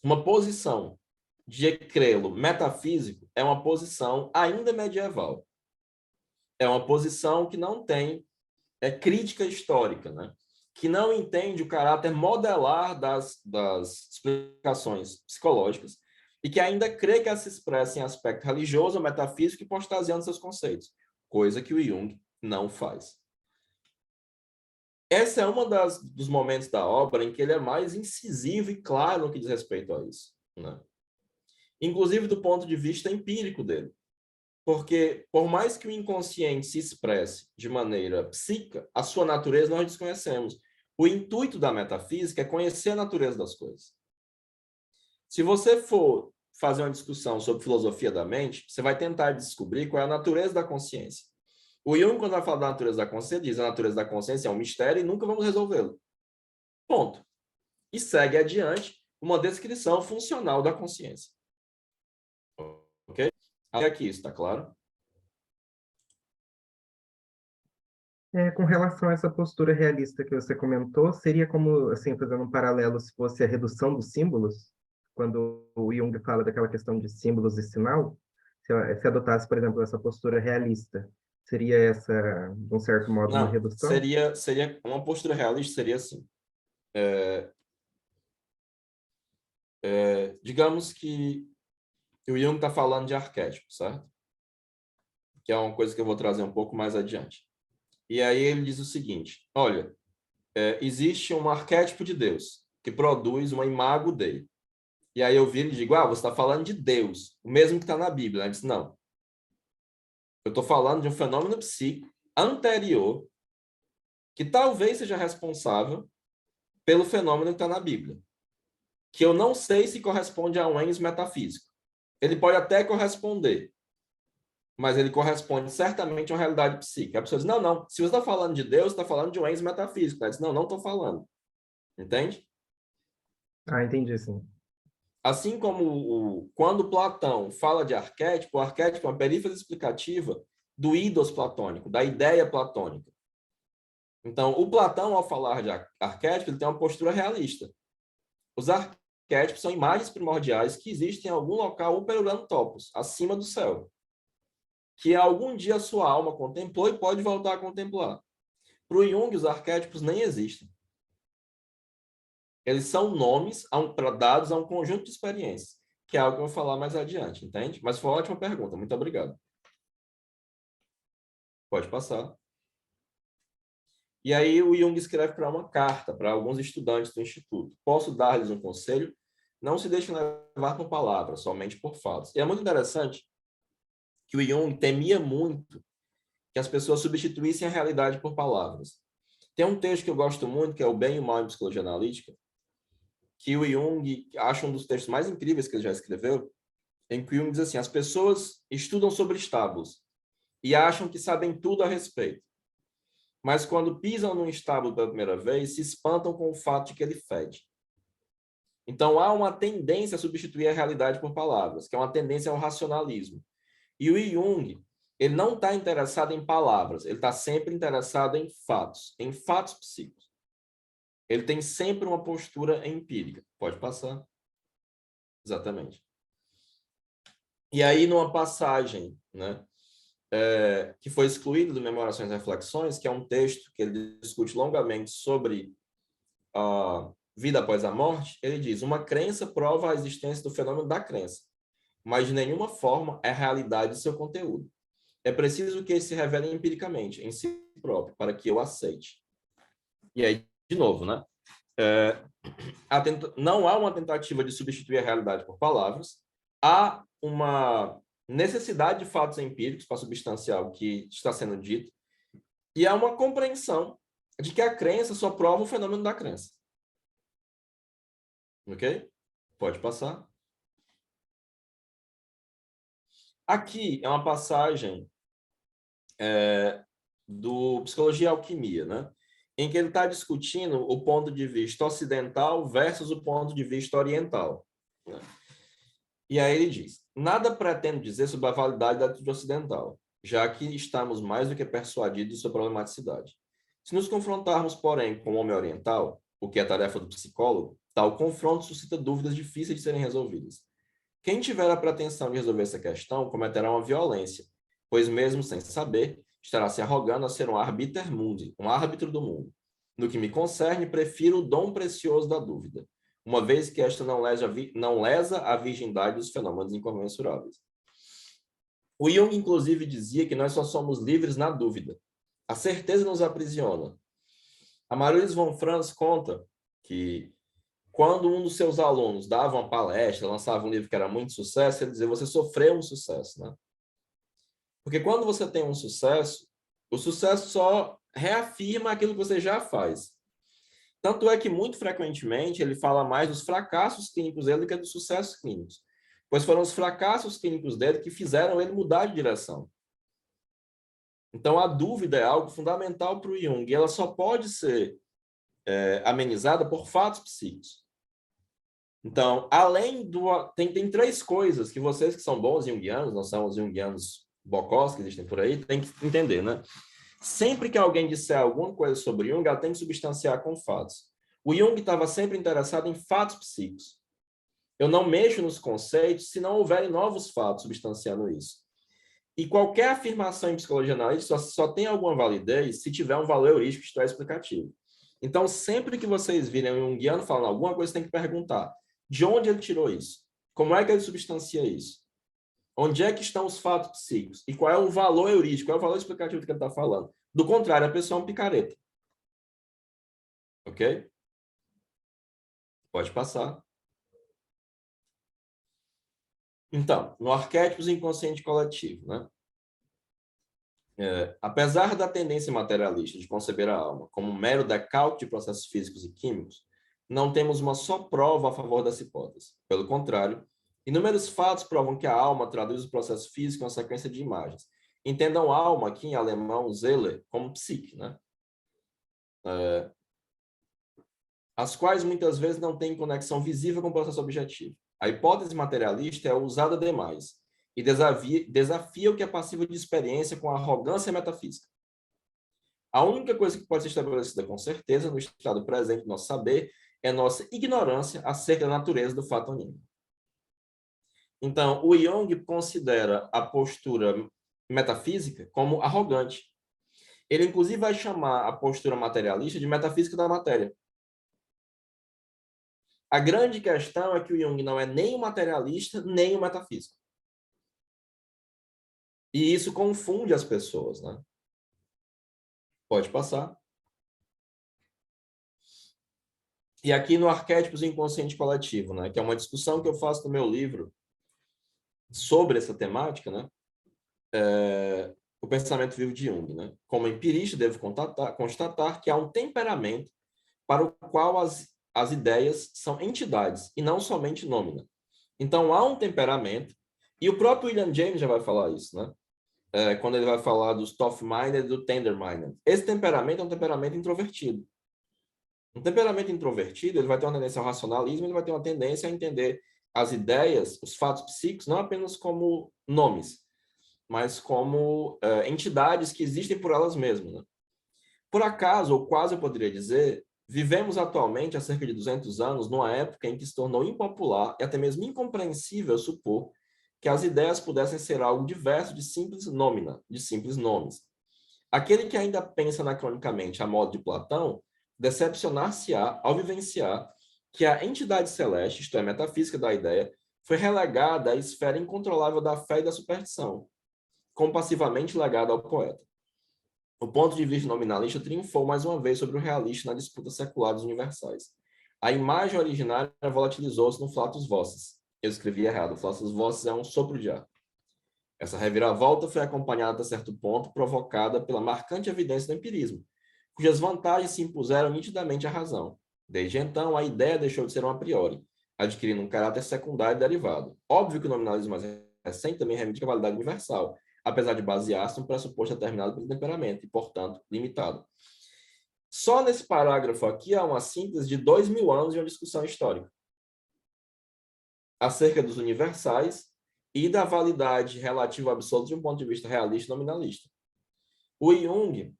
A: uma posição de ecrelo metafísico é uma posição ainda medieval. É uma posição que não tem crítica histórica, né? Que não entende o caráter modelar das explicações psicológicas e que ainda crê que ela se expressa em aspecto religioso ou metafísico e postasiando seus conceitos, coisa que o Jung não faz. Esse é um dos momentos da obra em que ele é mais incisivo e claro no que diz respeito a isso, né? Inclusive do ponto de vista empírico dele. Porque, por mais que o inconsciente se expresse de maneira psíquica, a sua natureza nós desconhecemos. O intuito da metafísica é conhecer a natureza das coisas. Se você for fazer uma discussão sobre filosofia da mente, você vai tentar descobrir qual é a natureza da consciência. O Jung, quando vai falar da natureza da consciência, diz que a natureza da consciência é um mistério e nunca vamos resolvê-lo. Ponto. E segue adiante uma descrição funcional da consciência. Ok? Aqui, está claro?
C: Com relação a essa postura realista que você comentou, seria como, assim, fazendo um paralelo, se fosse a redução dos símbolos, quando o Jung fala daquela questão de símbolos e sinal, se adotasse, por exemplo, essa postura realista, seria essa, de um certo modo, uma
A: Não,
C: redução?
A: seria uma postura realista, seria assim. Digamos que o Jung está falando de arquétipo, certo? Que é uma coisa que eu vou trazer um pouco mais adiante. E aí ele diz o seguinte, olha, existe um arquétipo de Deus que produz uma imago dele. E aí eu viro e digo, você está falando de Deus, o mesmo que está na Bíblia. Ele disse, não. Eu estou falando de um fenômeno psíquico anterior que talvez seja responsável pelo fenômeno que está na Bíblia. Que eu não sei se corresponde a um ens metafísico. Ele pode até corresponder, mas ele corresponde certamente a uma realidade psíquica. A pessoa diz, não, se você está falando de Deus, está falando de um ens metafísico. Ela diz, não estou falando. Entende?
C: Ah, entendi, sim.
A: Assim como quando Platão fala de arquétipo, o arquétipo é uma perífrase explicativa do ídos platônico, da ideia platônica. Então, o Platão, ao falar de arquétipo, ele tem uma postura realista. Os arquétipos são imagens primordiais que existem em algum local topos, acima do céu, que algum dia a sua alma contemplou e pode voltar a contemplar. Para o Jung, os arquétipos nem existem. Eles são nomes dados a um conjunto de experiências, que é algo que eu vou falar mais adiante, entende? Mas foi uma ótima pergunta, muito obrigado. Pode passar. E aí o Jung escreve para uma carta para alguns estudantes do instituto. Posso dar-lhes um conselho? Não se deixem levar por palavras, somente por fatos. E é muito interessante que o Jung temia muito que as pessoas substituíssem a realidade por palavras. Tem um texto que eu gosto muito, que é O Bem e o Mal em Psicologia Analítica, que o Jung acha um dos textos mais incríveis que ele já escreveu, em que o Jung diz assim, as pessoas estudam sobre estábulos e acham que sabem tudo a respeito. Mas quando pisam num estábulo pela primeira vez, se espantam com o fato de que ele fede. Então, há uma tendência a substituir a realidade por palavras, que é uma tendência ao racionalismo. E o Jung, ele não está interessado em palavras, ele está sempre interessado em fatos psíquicos. Ele tem sempre uma postura empírica. Pode passar. Exatamente. E aí, numa passagem, né, que foi excluído do Memorações e Reflexões, que é um texto que ele discute longamente sobre a vida após a morte, ele diz, uma crença prova a existência do fenômeno da crença, mas de nenhuma forma é a realidade de seu conteúdo. É preciso que ele se revele empiricamente, em si próprio, para que eu aceite. E aí, de novo, né? Não há uma tentativa de substituir a realidade por palavras, há uma necessidade de fatos empíricos para substanciar o que está sendo dito, e há uma compreensão de que a crença só prova o fenômeno da crença. Ok? Pode passar. Aqui é uma passagem do Psicologia e Alquimia, né? Em que ele está discutindo o ponto de vista ocidental versus o ponto de vista oriental. Né? E aí ele diz, nada pretendo dizer sobre a validade da atitude ocidental, já que estamos mais do que persuadidos de sua problematicidade. Se nos confrontarmos, porém, com o homem oriental, o que é tarefa do psicólogo, tal confronto suscita dúvidas difíceis de serem resolvidas. Quem tiver a pretensão de resolver essa questão cometerá uma violência, pois mesmo sem saber, estará se arrogando a ser um arbiter mundi, um árbitro do mundo. No que me concerne, prefiro o dom precioso da dúvida, uma vez que esta não lesa a virgindade dos fenômenos incomensuráveis. O Jung, inclusive, dizia que nós só somos livres na dúvida. A certeza nos aprisiona. A Marie-Louise von Franz conta que quando um dos seus alunos dava uma palestra, lançava um livro que era muito sucesso, ele dizia, você sofreu um sucesso, né? Porque quando você tem um sucesso, o sucesso só reafirma aquilo que você já faz. Tanto é que, muito frequentemente, ele fala mais dos fracassos clínicos dele do que dos sucessos clínicos. Pois foram os fracassos clínicos dele que fizeram ele mudar de direção. Então, a dúvida é algo fundamental para o Jung. E ela só pode ser amenizada por fatos psíquicos. Então, além do... Tem três coisas que vocês que são bons junguianos, não são os junguianos bocós que existem por aí, tem que entender, né? Sempre que alguém disser alguma coisa sobre Jung, ela tem que substanciar com fatos. O Jung estava sempre interessado em fatos psíquicos. Eu não mexo nos conceitos se não houverem novos fatos substanciando isso. E qualquer afirmação em psicologia analítica só tem alguma validez se tiver um valor heurístico que está explicativo. Então, sempre que vocês virem um junguiano falando alguma coisa, tem que perguntar de onde ele tirou isso? Como é que ele substancia isso? Onde é que estão os fatos psíquicos? E qual é o valor heurístico? Qual é o valor explicativo que ele está falando? Do contrário, a pessoa é um picareta. Ok? Pode passar. Então, no arquétipos inconsciente coletivo, né? Apesar da tendência materialista de conceber a alma como um mero decalque de processos físicos e químicos, não temos uma só prova a favor dessa hipótese. Pelo contrário, inúmeros fatos provam que a alma traduz o processo físico em uma sequência de imagens. Entendam alma, aqui em alemão, Seele, como psique, né? As quais muitas vezes não têm conexão visível com o processo objetivo. A hipótese materialista é usada demais e desafia o que é passível de experiência com arrogância metafísica. A única coisa que pode ser estabelecida com certeza no estado presente do nosso saber é nossa ignorância acerca da natureza do fato anímico. Então, o Jung considera a postura metafísica como arrogante. Ele, inclusive, vai chamar a postura materialista de metafísica da matéria. A grande questão é que o Jung não é nem o materialista, nem o metafísico. E isso confunde as pessoas, né? Pode passar. E aqui no Arquétipos do Inconsciente Coletivo, né, que é uma discussão que eu faço no meu livro sobre essa temática, né, o pensamento vivo de Jung, né? Como empirista, devo constatar que há um temperamento para o qual as ideias são entidades e não somente nômina. Então, há um temperamento, e o próprio William James já vai falar isso, né? Quando ele vai falar do soft-minded e do tender-minded. Esse temperamento é um temperamento introvertido. Um temperamento introvertido, ele vai ter uma tendência ao racionalismo, ele vai ter uma tendência a entender as ideias, os fatos psíquicos, não apenas como nomes, mas como entidades que existem por elas mesmas. Né? Por acaso, ou quase eu poderia dizer, vivemos atualmente, há cerca de 200 anos, numa época em que se tornou impopular e até mesmo incompreensível supor que as ideias pudessem ser algo diverso de simples nômina, de simples nomes. Aquele que ainda pensa anacronicamente a modo de Platão, decepcionar-se-á ao vivenciar que a entidade celeste, isto é, metafísica da ideia, foi relegada à esfera incontrolável da fé e da superstição, compassivamente legada ao poeta. O ponto de vista nominalista triunfou mais uma vez sobre o realista na disputa secular dos universais. A imagem originária volatilizou-se no flatus vocis. Eu escrevi errado, o flatus vocis é um sopro de ar. Essa reviravolta foi acompanhada até certo ponto, provocada pela marcante evidência do empirismo, cujas vantagens se impuseram nitidamente à razão. Desde então, a ideia deixou de ser um a priori, adquirindo um caráter secundário e derivado. Óbvio que o nominalismo mais recente também reivindica a validade universal, apesar de basear-se num pressuposto determinado pelo temperamento e, portanto, limitado. Só nesse parágrafo aqui há uma síntese de 2000 anos de uma discussão histórica acerca dos universais e da validade relativa absoluta de um ponto de vista realista e nominalista. O Jung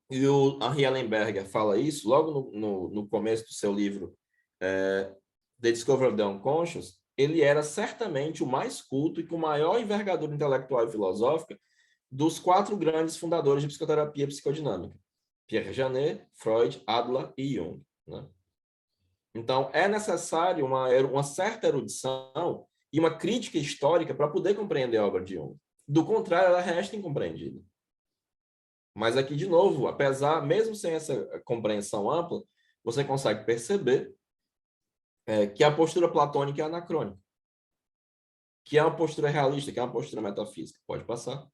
A: e o Henri Ellenberger fala isso logo no começo do seu livro The Discovery of the Unconscious. Ele era certamente o mais culto e com maior envergadura intelectual e filosófica dos 4 grandes fundadores de psicoterapia psicodinâmica: Pierre Janet, Freud, Adler e Jung. Né? Então, é necessário uma certa erudição e uma crítica histórica para poder compreender a obra de Jung. Do contrário, ela resta incompreendida. Mas aqui, de novo, mesmo sem essa compreensão ampla, você consegue perceber que a postura platônica é anacrônica, que é uma postura realista, que é uma postura metafísica. Pode passar.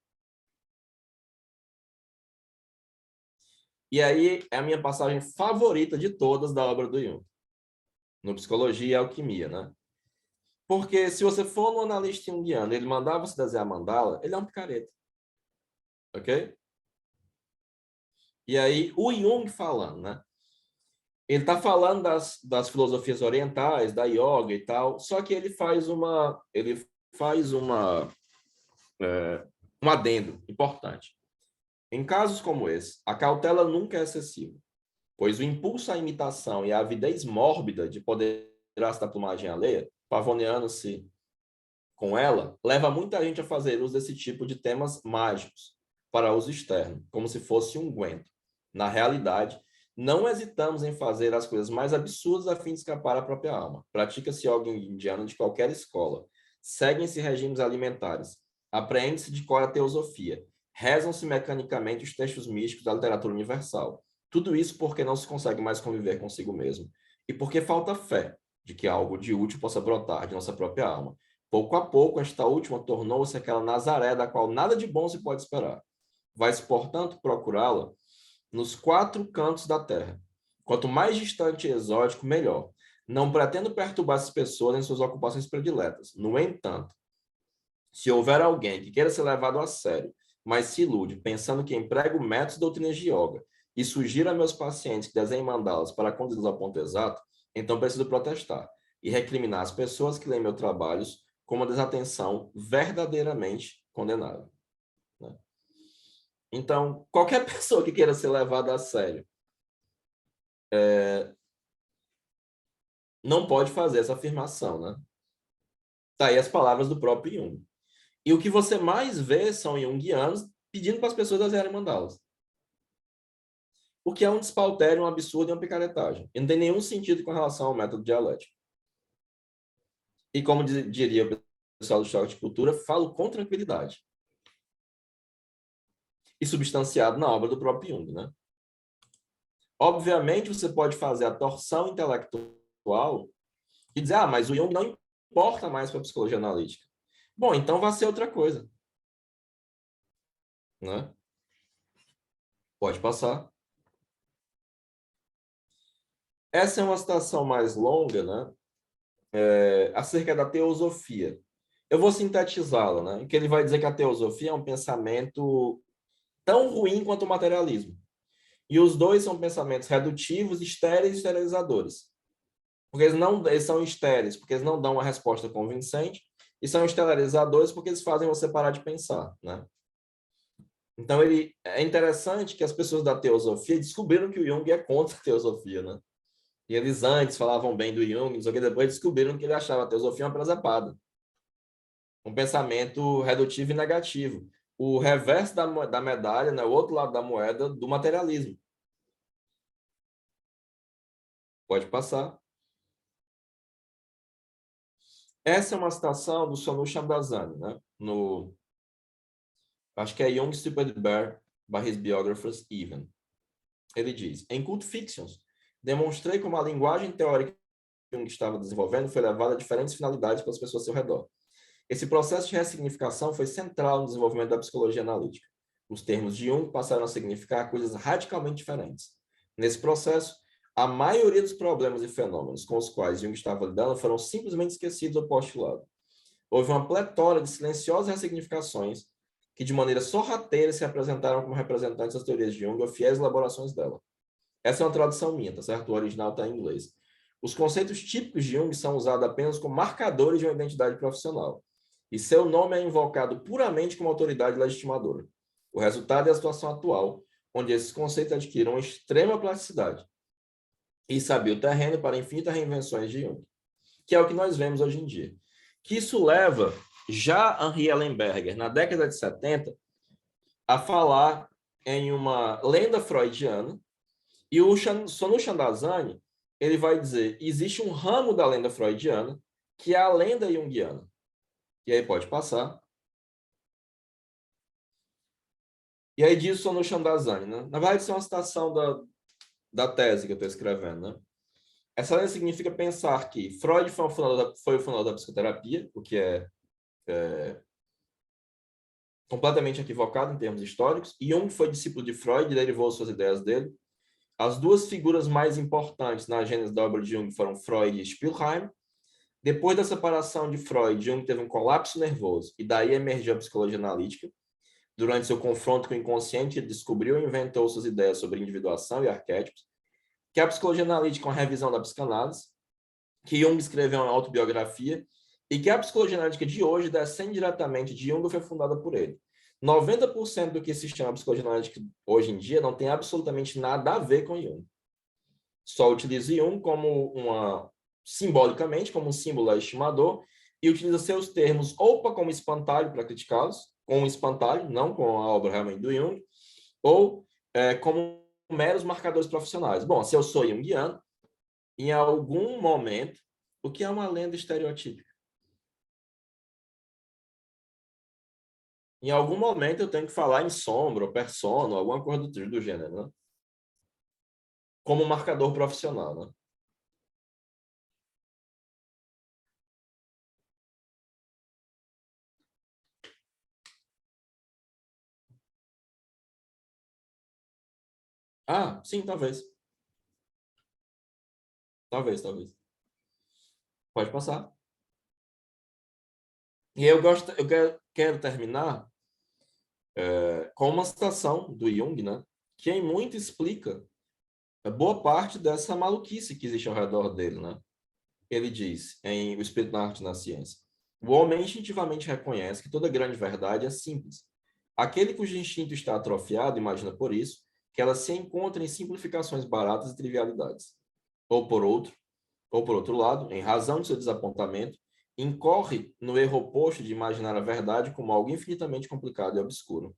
A: E aí é a minha passagem favorita de todas da obra do Jung, no Psicologia e Alquimia, né? Porque se você for no analista junguiano, ele mandar você desenhar mandala, ele é um picareta. Ok? E aí, o Jung falando, né? Ele está falando das filosofias orientais, da yoga e tal, só que ele faz um adendo importante. Em casos como esse, a cautela nunca é excessiva, pois o impulso à imitação e a avidez mórbida de poder-se da plumagem alheia, pavoneando-se com ela, leva muita gente a fazer uso desse tipo de temas mágicos para uso externo, como se fosse um unguento. Na realidade, não hesitamos em fazer as coisas mais absurdas a fim de escapar à própria alma. Pratica-se yoga indiano de qualquer escola. Seguem-se regimes alimentares. Apreende-se de cor a teosofia. Rezam-se mecanicamente os textos místicos da literatura universal. Tudo isso porque não se consegue mais conviver consigo mesmo. E porque falta fé de que algo de útil possa brotar de nossa própria alma. Pouco a pouco, esta última tornou-se aquela Nazaré da qual nada de bom se pode esperar. Vai-se, portanto, procurá-la nos 4 cantos da terra. Quanto mais distante e exótico, melhor. Não pretendo perturbar essas pessoas em suas ocupações prediletas. No entanto, se houver alguém que queira ser levado a sério, mas se ilude, pensando que emprego métodos e doutrinas de yoga, e sugira a meus pacientes que desenhem mandá-las para conduzi-los ao ponto exato, então preciso protestar e recriminar as pessoas que leem meus trabalhos com uma desatenção verdadeiramente condenável. Né? Então, qualquer pessoa que queira ser levada a sério não pode fazer essa afirmação, né? Tá aí as palavras do próprio Jung. E o que você mais vê são junguianos pedindo para as pessoas desenharem mandalas. O que é um despautério, um absurdo e uma picaretagem. E não tem nenhum sentido com relação ao método dialético. E como diria o pessoal do Choque de Cultura, falo com tranquilidade. E substanciado na obra do próprio Jung, né? Obviamente, você pode fazer a torção intelectual e dizer, mas o Jung não importa mais para a psicologia analítica. Bom, então vai ser outra coisa, né? Pode passar. Essa é uma citação mais longa, né? Acerca da teosofia. Eu vou sintetizá-la, né? Que ele vai dizer que a teosofia é um pensamento tão ruim quanto o materialismo. E os dois são pensamentos redutivos, estéreis e esterilizadores. Porque eles são estéreis, porque eles não dão uma resposta convincente, e são esterilizadores porque eles fazem você parar de pensar, né? Então, é interessante que as pessoas da teosofia descobriram que o Jung é contra a teosofia, né? E eles antes falavam bem do Jung, só que depois descobriram que ele achava a teosofia uma presepada. Um pensamento redutivo e negativo. O reverso da medalha, né? O outro lado da moeda do materialismo. Pode passar. Essa é uma citação do Sonu Shamdasani, né? Acho que é Jung Stupid Bear, by his biographers even. Ele diz, em Cult Fictions, demonstrei como a linguagem teórica que Jung estava desenvolvendo foi levada a diferentes finalidades pelas pessoas ao seu redor. Esse processo de ressignificação foi central no desenvolvimento da psicologia analítica. Os termos de Jung passaram a significar coisas radicalmente diferentes. Nesse processo, a maioria dos problemas e fenômenos com os quais Jung estava lidando foram simplesmente esquecidos ou postulados. Houve uma pletora de silenciosas ressignificações que, de maneira sorrateira, se apresentaram como representantes das teorias de Jung ou fiéis elaborações dela. Essa é uma tradução minha, tá certo? O original está em inglês. Os conceitos típicos de Jung são usados apenas como marcadores de uma identidade profissional, e seu nome é invocado puramente como autoridade legitimadora. O resultado é a situação atual, onde esses conceitos adquiriram extrema plasticidade e sabia o terreno para infinitas reinvenções de Jung, que é o que nós vemos hoje em dia. Que isso leva já Henri Ellenberger, na década de 70, a falar em uma lenda freudiana, e o Sonu Shamdasani, ele vai dizer, existe um ramo da lenda freudiana, que é a lenda junguiana. E aí pode passar. E aí diz o Sonu Shamdasani, né? Na verdade, isso é uma citação da tese que eu estou escrevendo, né? Essa lenda significa pensar que Freud foi o fundador da psicoterapia, o que é completamente equivocado em termos históricos. Jung foi discípulo de Freud e derivou suas ideias dele. As duas figuras mais importantes na gênese da obra de Jung foram Freud e Spielheim. Depois da separação de Freud, Jung teve um colapso nervoso e daí emergiu a psicologia analítica. Durante seu confronto com o inconsciente, ele descobriu e inventou suas ideias sobre individuação e arquétipos, que a psicologia analítica é uma revisão da psicanálise, que Jung escreveu uma autobiografia e que a psicologia analítica de hoje descende diretamente de Jung, foi fundada por ele. 90% do que se chama psicologia analítica hoje em dia não tem absolutamente nada a ver com Jung. Só utiliza Jung simbolicamente, como um símbolo estimador, e utiliza seus termos ou como espantalho para criticá-los, com um espantalho, não com a obra realmente do Jung, ou como meros marcadores profissionais. Bom, se eu sou junguiano, em algum momento, o que é uma lenda estereotípica? Em algum momento eu tenho que falar em sombra, ou persona, ou alguma coisa do gênero, né? Como marcador profissional, né? Ah, sim, talvez. Talvez. Pode passar. E eu quero terminar com uma citação do Jung, né? Que em muito explica boa parte dessa maluquice que existe ao redor dele, né? Ele diz, em O Espírito na Arte e na Ciência, o homem instintivamente reconhece que toda grande verdade é simples. Aquele cujo instinto está atrofiado imagina por isso que ela se encontra em simplificações baratas e trivialidades. Ou por outro lado, em razão de seu desapontamento, incorre no erro oposto de imaginar a verdade como algo infinitamente complicado e obscuro.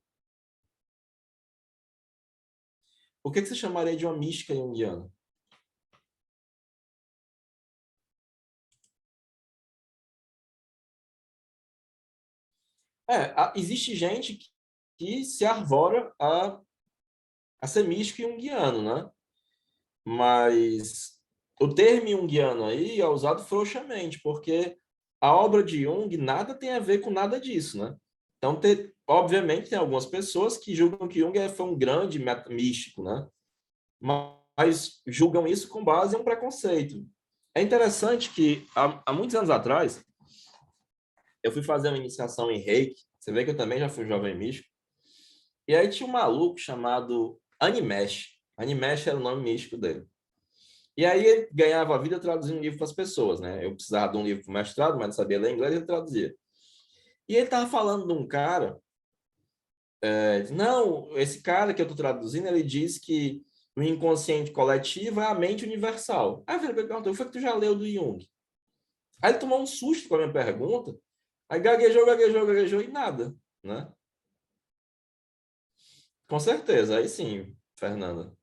A: O que você chamaria de uma mística junguiana? Existe gente que se arvora a ser místico junguiano, né? Mas o termo junguiano aí é usado frouxamente, porque a obra de Jung nada tem a ver com nada disso, né? Então, obviamente, tem algumas pessoas que julgam que Jung foi um grande místico, né? Mas julgam isso com base em um preconceito. É interessante que, há muitos anos atrás, eu fui fazer uma iniciação em Reiki. Você vê que eu também já fui jovem místico. E aí tinha um maluco chamado Animesh. Animesh era o nome místico dele. E aí ele ganhava a vida traduzindo um livro para as pessoas, né? Eu precisava de um livro para o mestrado, mas não sabia ler inglês, ele traduzia. E ele estava falando de um cara, não, esse cara que eu estou traduzindo, ele diz que o inconsciente coletivo é a mente universal. Aí ele perguntou, foi que tu já leu do Jung? Aí ele tomou um susto com a minha pergunta, aí gaguejou e nada, né? Com certeza, aí sim, Fernanda.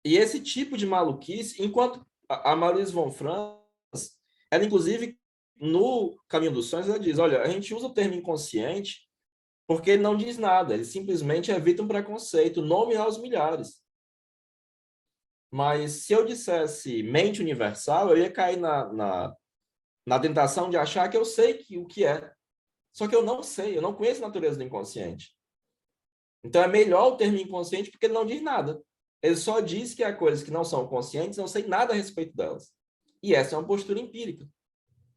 A: E esse tipo de maluquice, enquanto a Maurice von Franz, ela inclusive no Caminho dos Sonhos, ela diz, olha, a gente usa o termo inconsciente porque ele não diz nada, ele simplesmente evita um preconceito, nome aos milhares. Mas se eu dissesse mente universal, eu ia cair na tentação de achar que eu sei o que é. Só que eu não sei, eu não conheço a natureza do inconsciente. Então é melhor o termo inconsciente porque ele não diz nada. Ele só diz que há coisas que não são conscientes, não sei nada a respeito delas. E essa é uma postura empírica,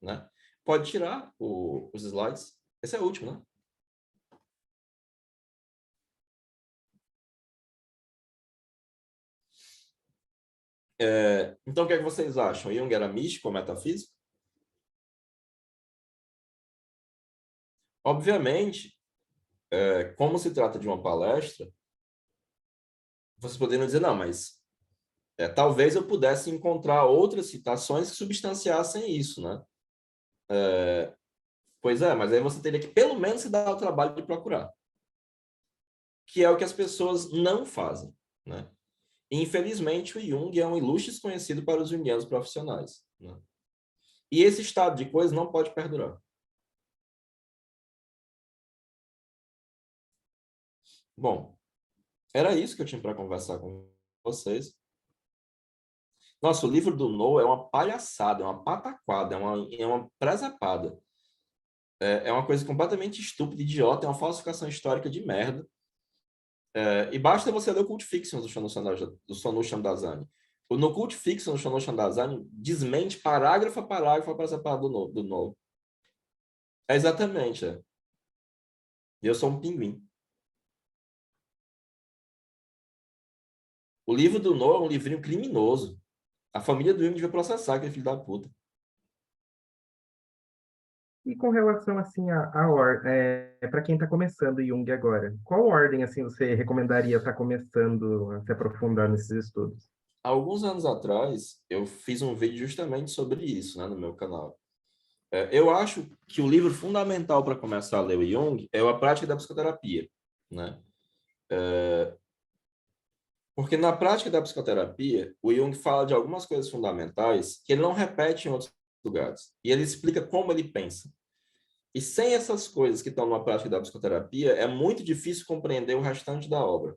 A: né? Pode tirar os slides. Esse é o último, né? Então, o que é que vocês acham? Jung era místico ou metafísico? Obviamente, como se trata de uma palestra, vocês poderiam dizer, não, mas talvez eu pudesse encontrar outras citações que substanciassem isso, né? Pois é, mas aí você teria que pelo menos se dar o trabalho de procurar, que é o que as pessoas não fazem, né? E, infelizmente, o Jung é um ilustre desconhecido para os junguianos profissionais, né? E esse estado de coisas não pode perdurar. Bom, era isso que eu tinha para conversar com vocês. Nossa, o livro do Noah é uma palhaçada, é uma pataquada, é uma presepada. É uma coisa completamente estúpida, idiota, é uma falsificação histórica de merda. E basta você ler o Cult Fiction do Sonu Shamdazani. No Cult Fiction do Sonu Shamdazani desmente parágrafo a parágrafo a presepada do Noah. Exatamente. Eu sou um pinguim. O livro do Noah é um livrinho criminoso. A família do Jung devia processar aquele filho da puta.
C: E com relação assim a ordem, para quem está começando Jung agora, qual ordem assim você recomendaria estar começando a se aprofundar nesses estudos?
A: Há alguns anos atrás, eu fiz um vídeo justamente sobre isso, né, no meu canal. Eu acho que o livro fundamental para começar a ler o Jung é A Prática da Psicoterapia, né? Porque na prática da psicoterapia, o Jung fala de algumas coisas fundamentais que ele não repete em outros lugares. E ele explica como ele pensa. E sem essas coisas que estão na prática da psicoterapia, é muito difícil compreender o restante da obra.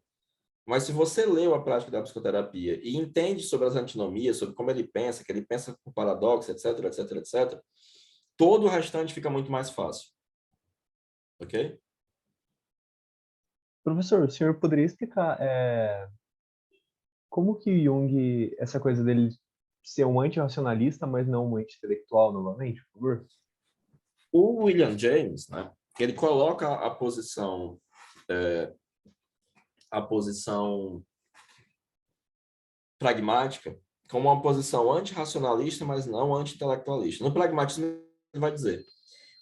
A: Mas se você leu a prática da psicoterapia e entende sobre as antinomias, sobre como ele pensa, que ele pensa por paradoxo, etc, etc, etc, todo o restante fica muito mais fácil. Ok?
B: Professor, o senhor poderia explicar como que Jung, essa coisa dele ser um antirracionalista, mas não um anti-intelectual novamente, por favor?
A: O William James, né, ele coloca a posição pragmática como uma posição antirracionalista, mas não anti-intelectualista. No pragmatismo, ele vai dizer,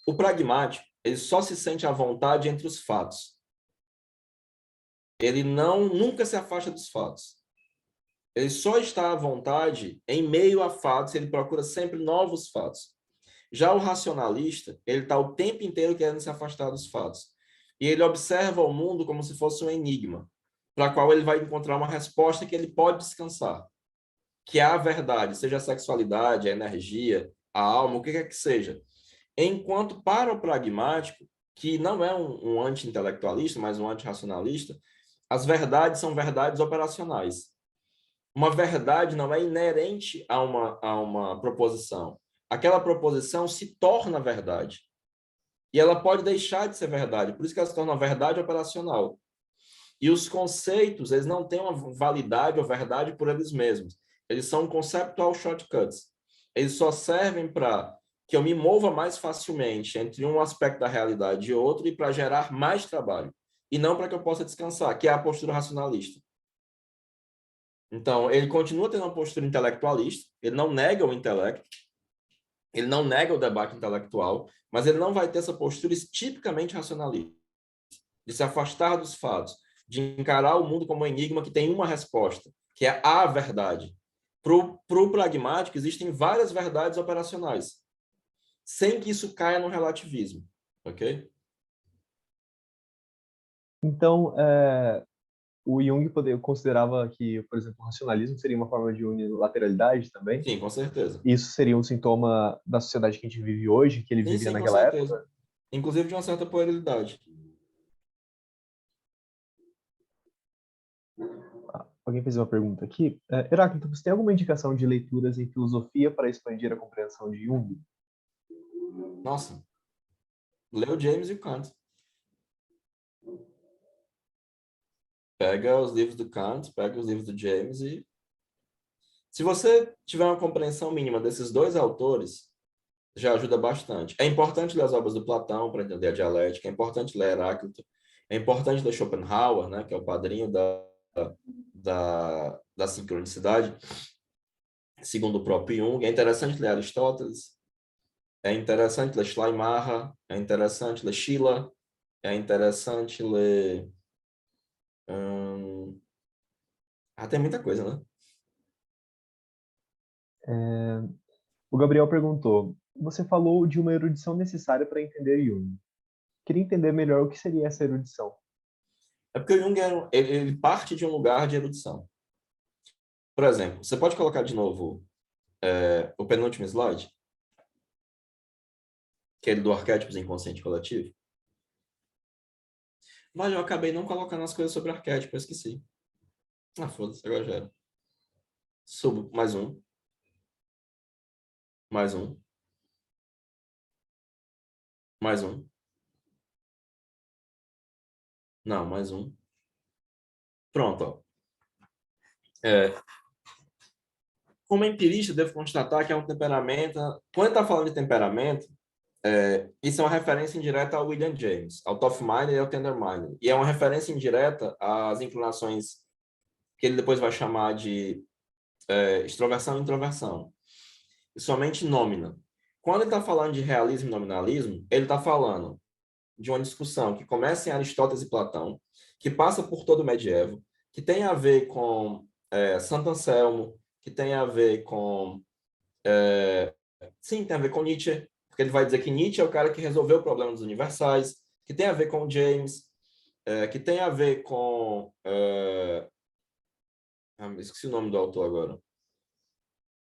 A: o pragmático, ele só se sente à vontade entre os fatos. Ele nunca se afasta dos fatos. Ele só está à vontade em meio a fatos, ele procura sempre novos fatos. Já o racionalista, ele está o tempo inteiro querendo se afastar dos fatos. E ele observa o mundo como se fosse um enigma, para qual ele vai encontrar uma resposta que ele pode descansar, que é a verdade, seja a sexualidade, a energia, a alma, o que quer que seja. Enquanto para o pragmático, que não é um anti-intelectualista, mas um anti-racionalista, As verdades são verdades operacionais. Uma verdade não é inerente a uma proposição. Aquela proposição se torna verdade. E ela pode deixar de ser verdade. Por isso que ela se torna verdade operacional. E os conceitos, eles não têm uma validade ou verdade por eles mesmos. Eles são conceptual shortcuts. Eles só servem para que eu me mova mais facilmente entre um aspecto da realidade e outro e para gerar mais trabalho. E não para que eu possa descansar, que é a postura racionalista. Então, ele continua tendo uma postura intelectualista, ele não nega o intelecto, ele não nega o debate intelectual, mas ele não vai ter essa postura tipicamente racionalista, de se afastar dos fatos, de encarar o mundo como um enigma que tem uma resposta, que é a verdade. Para o pragmático, existem várias verdades operacionais, sem que isso caia no relativismo, ok?
B: Então, o Jung considerava que, por exemplo, o racionalismo seria uma forma de unilateralidade também.
A: Sim, com certeza.
B: Isso seria um sintoma da sociedade que a gente vive hoje, que ele
A: Sim,
B: vivia
A: sim, com
B: naquela
A: certeza.
B: época.
A: Inclusive de uma certa polaridade.
B: Alguém fez uma pergunta aqui. Heráclito, você tem alguma indicação de leituras em filosofia para expandir a compreensão de Jung?
A: Nossa, leu James e o Kant. Pega os livros do Kant, pega os livros do James e... Se você tiver uma compreensão mínima desses dois autores, já ajuda bastante. É importante ler as obras do Platão para entender a dialética, é importante ler Heráclito, é importante ler Schopenhauer, né, que é o padrinho da sincronicidade, segundo o próprio Jung. É interessante ler Aristóteles, é interessante ler Schleiermacher, é interessante ler Schiller, é interessante ler... tem muita coisa, né?
B: O Gabriel perguntou: você falou de uma erudição necessária para entender Jung. Queria entender melhor o que seria essa erudição.
A: É porque o Jung ele parte de um lugar de erudição. Por exemplo, você pode colocar de novo o penúltimo slide, que é do arquétipos inconsciente coletivo? Mas eu acabei não colocando as coisas sobre arquétipo, eu esqueci. Foda-se, agora já era. Subo, mais um, mais um, mais um. Não, mais um. Pronto, ó. Como empirista, devo constatar que é um temperamento... Quando está falando de temperamento, isso é uma referência indireta ao William James, ao Tough-minded e ao Tender-minded. E é uma referência indireta às inclinações que ele depois vai chamar de extroversão e introversão. E somente nômina. Quando ele está falando de realismo e nominalismo, ele está falando de uma discussão que começa em Aristóteles e Platão, que passa por todo o medievo, que tem a ver com Santo Anselmo, que tem a ver com... sim, tem a ver com Nietzsche, porque ele vai dizer que Nietzsche é o cara que resolveu o problema dos universais, que tem a ver com James, que tem a ver com... esqueci o nome do autor agora.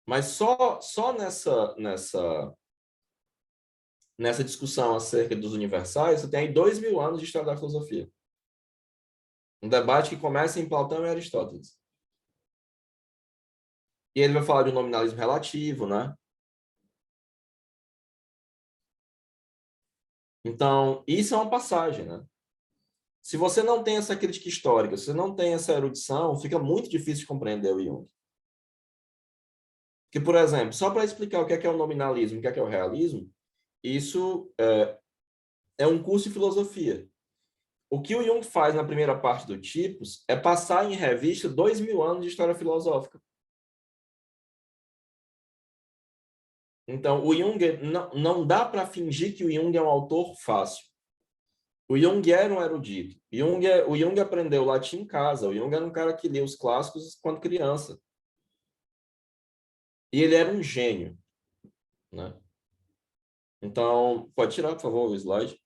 A: Mas só nessa discussão acerca dos universais, você tem aí 2000 anos de história da filosofia. Um debate que começa em Platão e Aristóteles. E ele vai falar de um nominalismo relativo, né? Então, isso é uma passagem, né? Se você não tem essa crítica histórica, se você não tem essa erudição, fica muito difícil de compreender o Jung. Que, por exemplo, só para explicar o que é o nominalismo, o que é o realismo, isso é um curso de filosofia. O que o Jung faz na primeira parte do Tipos é passar em revista 2000 anos de história filosófica. Então, o Jung não dá para fingir que o Jung é um autor fácil. O Jung era um erudito. O Jung aprendeu latim em casa. O Jung era um cara que lia os clássicos quando criança. E ele era um gênio, né? Então, pode tirar, por favor, o slide.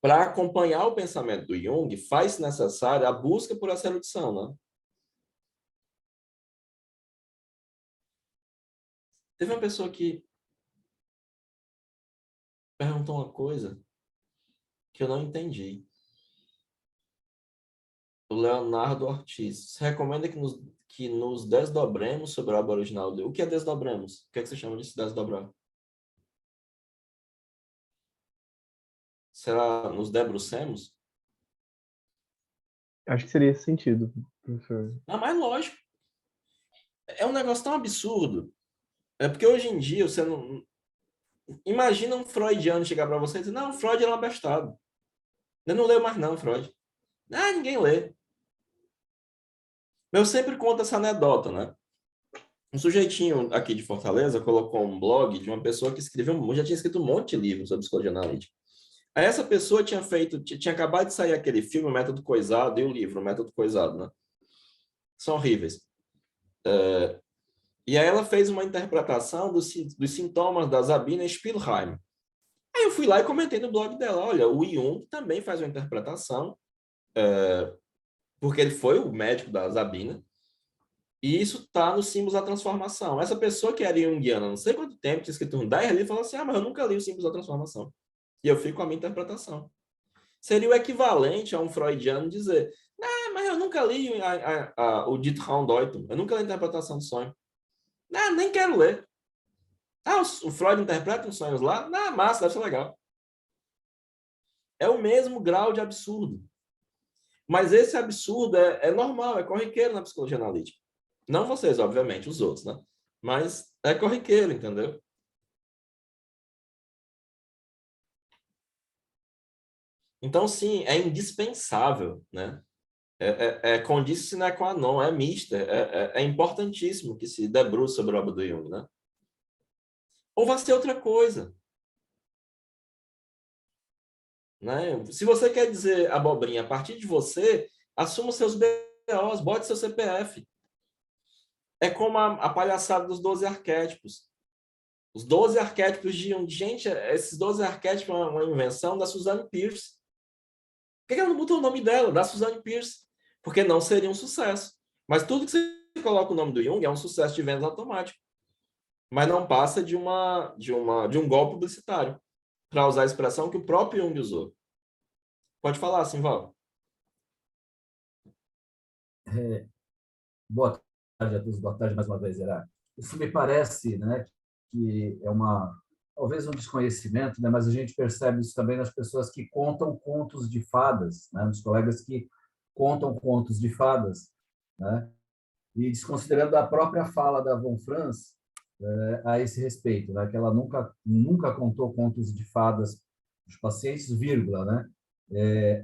A: Para acompanhar o pensamento do Jung, faz-se necessária a busca por essa erudição, né? Teve uma pessoa que perguntou uma coisa que eu não entendi. O Leonardo Ortiz. Você recomenda que nos desdobremos sobre a obra original dele? O que é desdobremos? O que é que você chama de se desdobrar? Será nos debrucemos?
B: Acho que seria esse sentido, professor.
A: Não, mas lógico. É um negócio tão absurdo. É porque hoje em dia você não. Imagina um freudiano chegar para você e dizer: não, Freud era um abestado. Eu não leio mais, não, Freud. Ah, ninguém lê. Eu sempre conto essa anedota, né? Um sujeitinho aqui de Fortaleza colocou um blog de uma pessoa que escreveu, já tinha escrito um monte de livros sobre psicologia analítica. Aí essa pessoa tinha acabado de sair aquele filme, O Método Coisado, e o livro, O Método Coisado, né? São horríveis. E aí ela fez uma interpretação dos sintomas da Sabina Spielheim. Aí eu fui lá e comentei no blog dela, olha, o Jung também faz uma interpretação, porque ele foi o médico da Sabina, e isso está nos símbolos da transformação. Essa pessoa que era junguiana, não sei quanto tempo, tinha escrito um 10 ali, falou assim, mas eu nunca li os símbolos da transformação. E eu fico com a minha interpretação. Seria o equivalente a um freudiano dizer, mas eu nunca li o dito Raundeutung, eu nunca li a interpretação do sonho. Nem quero ler. O Freud interpreta uns sonhos lá? Massa, deve ser legal. É o mesmo grau de absurdo. Mas esse absurdo é normal, é corriqueiro na psicologia analítica. Não vocês, obviamente, os outros, né? Mas é corriqueiro, entendeu? Então, sim, é indispensável, né? É condício sine qua non, é mista, é importantíssimo que se debruce sobre a obra do Jung, né? Ou vai ser outra coisa, né? Se você quer dizer abobrinha a partir de você, assuma os seus BOs, bote seu CPF. É como a palhaçada dos 12 arquétipos. Os 12 arquétipos de Jung. Gente, esses 12 arquétipos é uma invenção da Suzanne Pierce. Por que ela não botou o nome dela, da Suzanne Pierce? Porque não seria um sucesso. Mas tudo que você coloca o nome do Jung é um sucesso de vendas automático. Mas não passa de um golpe publicitário, para usar a expressão que o próprio Jung usou. Pode falar, Simval.
D: Boa tarde a todos, boa tarde mais uma vez, Gerard. Isso me parece, né, que é talvez um desconhecimento, né, mas a gente percebe isso também nas pessoas que contam contos de fadas, né, nos colegas que contam contos de fadas, né, e desconsiderando a própria fala da Von Franz a esse respeito, né, que ela nunca contou contos de fadas dos pacientes, vírgula, né,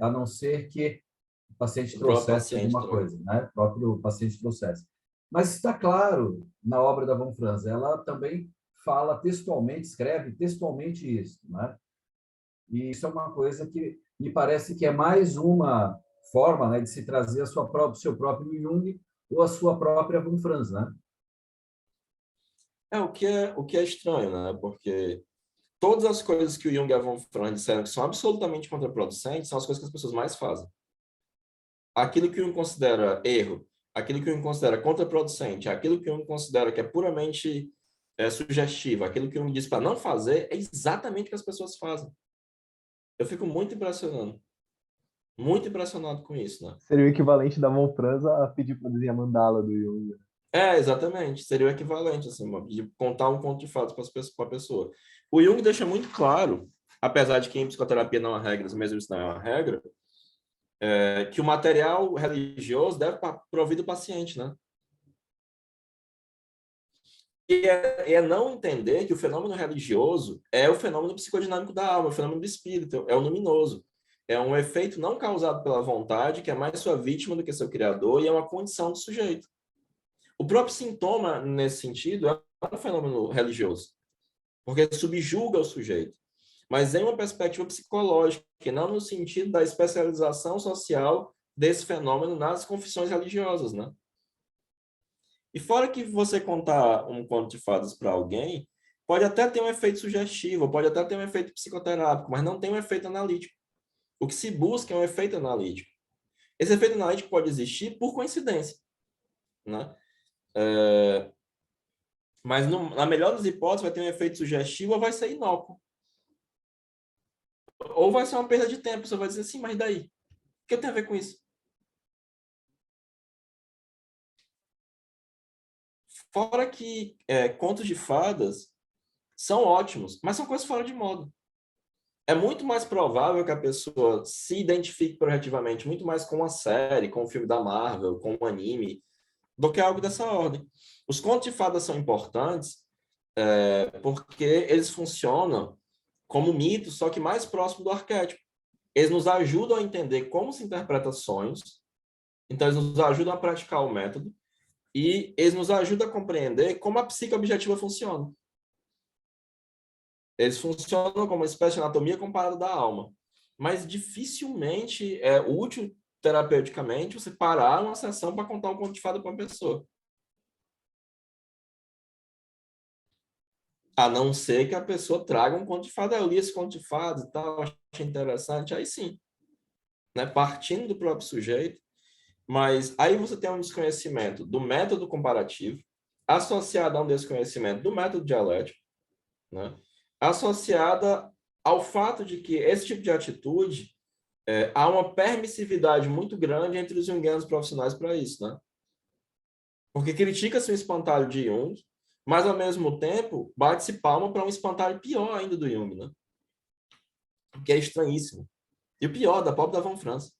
D: a não ser que o paciente trouxesse alguma coisa, né? O próprio paciente trouxesse. Mas está claro na obra da Von Franz, ela também fala textualmente, escreve textualmente isso, né? E isso é uma coisa que me parece que é mais uma forma, né, de se trazer o seu próprio Jung ou a sua própria Von Franz, né?
A: O que é estranho, né? Porque todas as coisas que o Jung e a Von Franz disseram que são absolutamente contraproducentes são as coisas que as pessoas mais fazem. Aquilo que um considera erro, aquilo que um considera contraproducente, aquilo que um considera que é puramente sugestivo, aquilo que um diz para não fazer, é exatamente o que as pessoas fazem. Eu fico muito impressionado com isso, né?
B: Seria o equivalente da Von Franz a pedir para desenhar mandala do Jung.
A: Exatamente. Seria o equivalente, assim, de contar um conto de fatos para a pessoa. O Jung deixa muito claro, apesar de que em psicoterapia não há regras, mesmo isso não é uma regra, que o material religioso deve provir do paciente, né? E é não entender que o fenômeno religioso é o fenômeno psicodinâmico da alma, o fenômeno do espírito, é o luminoso. É um efeito não causado pela vontade, que é mais sua vítima do que seu criador, e é uma condição do sujeito. O próprio sintoma, nesse sentido, é um fenômeno religioso, porque subjuga o sujeito. Mas em uma perspectiva psicológica, que não no sentido da especialização social desse fenômeno nas confissões religiosas, né? E fora que você contar um conto de fadas para alguém, pode até ter um efeito sugestivo, pode até ter um efeito psicoterápico, mas não tem um efeito analítico. O que se busca é um efeito analítico. Esse efeito analítico pode existir por coincidência, né? Mas na melhor das hipóteses vai ter um efeito sugestivo ou vai ser inócuo. Ou vai ser uma perda de tempo. Você vai dizer assim, mas daí? O que tem a ver com isso? Fora que contos de fadas são ótimos, mas são coisas fora de moda. É muito mais provável que a pessoa se identifique projetivamente muito mais com uma série, com um filme da Marvel, com um anime, do que algo dessa ordem. Os contos de fadas são importantes porque eles funcionam como mitos, só que mais próximo do arquétipo. Eles nos ajudam a entender como se interpreta sonhos, então eles nos ajudam a praticar o método, e eles nos ajudam a compreender como a psique objetiva funciona. Eles funcionam como uma espécie de anatomia comparada da alma. Mas dificilmente é útil terapeuticamente você parar uma sessão para contar um conto de fada para uma pessoa. A não ser que a pessoa traga um conto de fada. Eu li esse conto de fada e tal, achei interessante. Aí sim, né? Partindo do próprio sujeito. Mas aí você tem um desconhecimento do método comparativo, associado a um desconhecimento do método dialético, né? Associada ao fato de que esse tipo de atitude há uma permissividade muito grande entre os junguianos profissionais para isso, né? Porque critica-se o espantalho de Jung, mas ao mesmo tempo bate-se palma para um espantalho pior ainda do Jung, né? Que é estranhíssimo. E o pior, da pobre da Von Franz.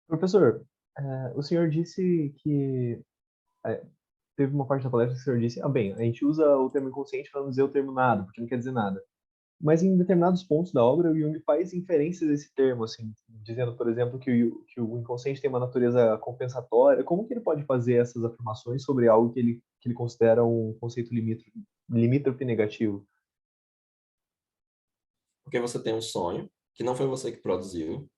B: Professor, o senhor disse que teve uma parte da palestra que o senhor disse, bem, a gente usa o termo inconsciente para não dizer o termo nada, porque não quer dizer nada. Mas em determinados pontos da obra, o Jung faz inferências desse termo, assim, dizendo, por exemplo, que o inconsciente tem uma natureza compensatória. Como que ele pode fazer essas afirmações sobre algo que ele considera um conceito limítrofe negativo?
A: Porque você tem um sonho, que não foi você que produziu,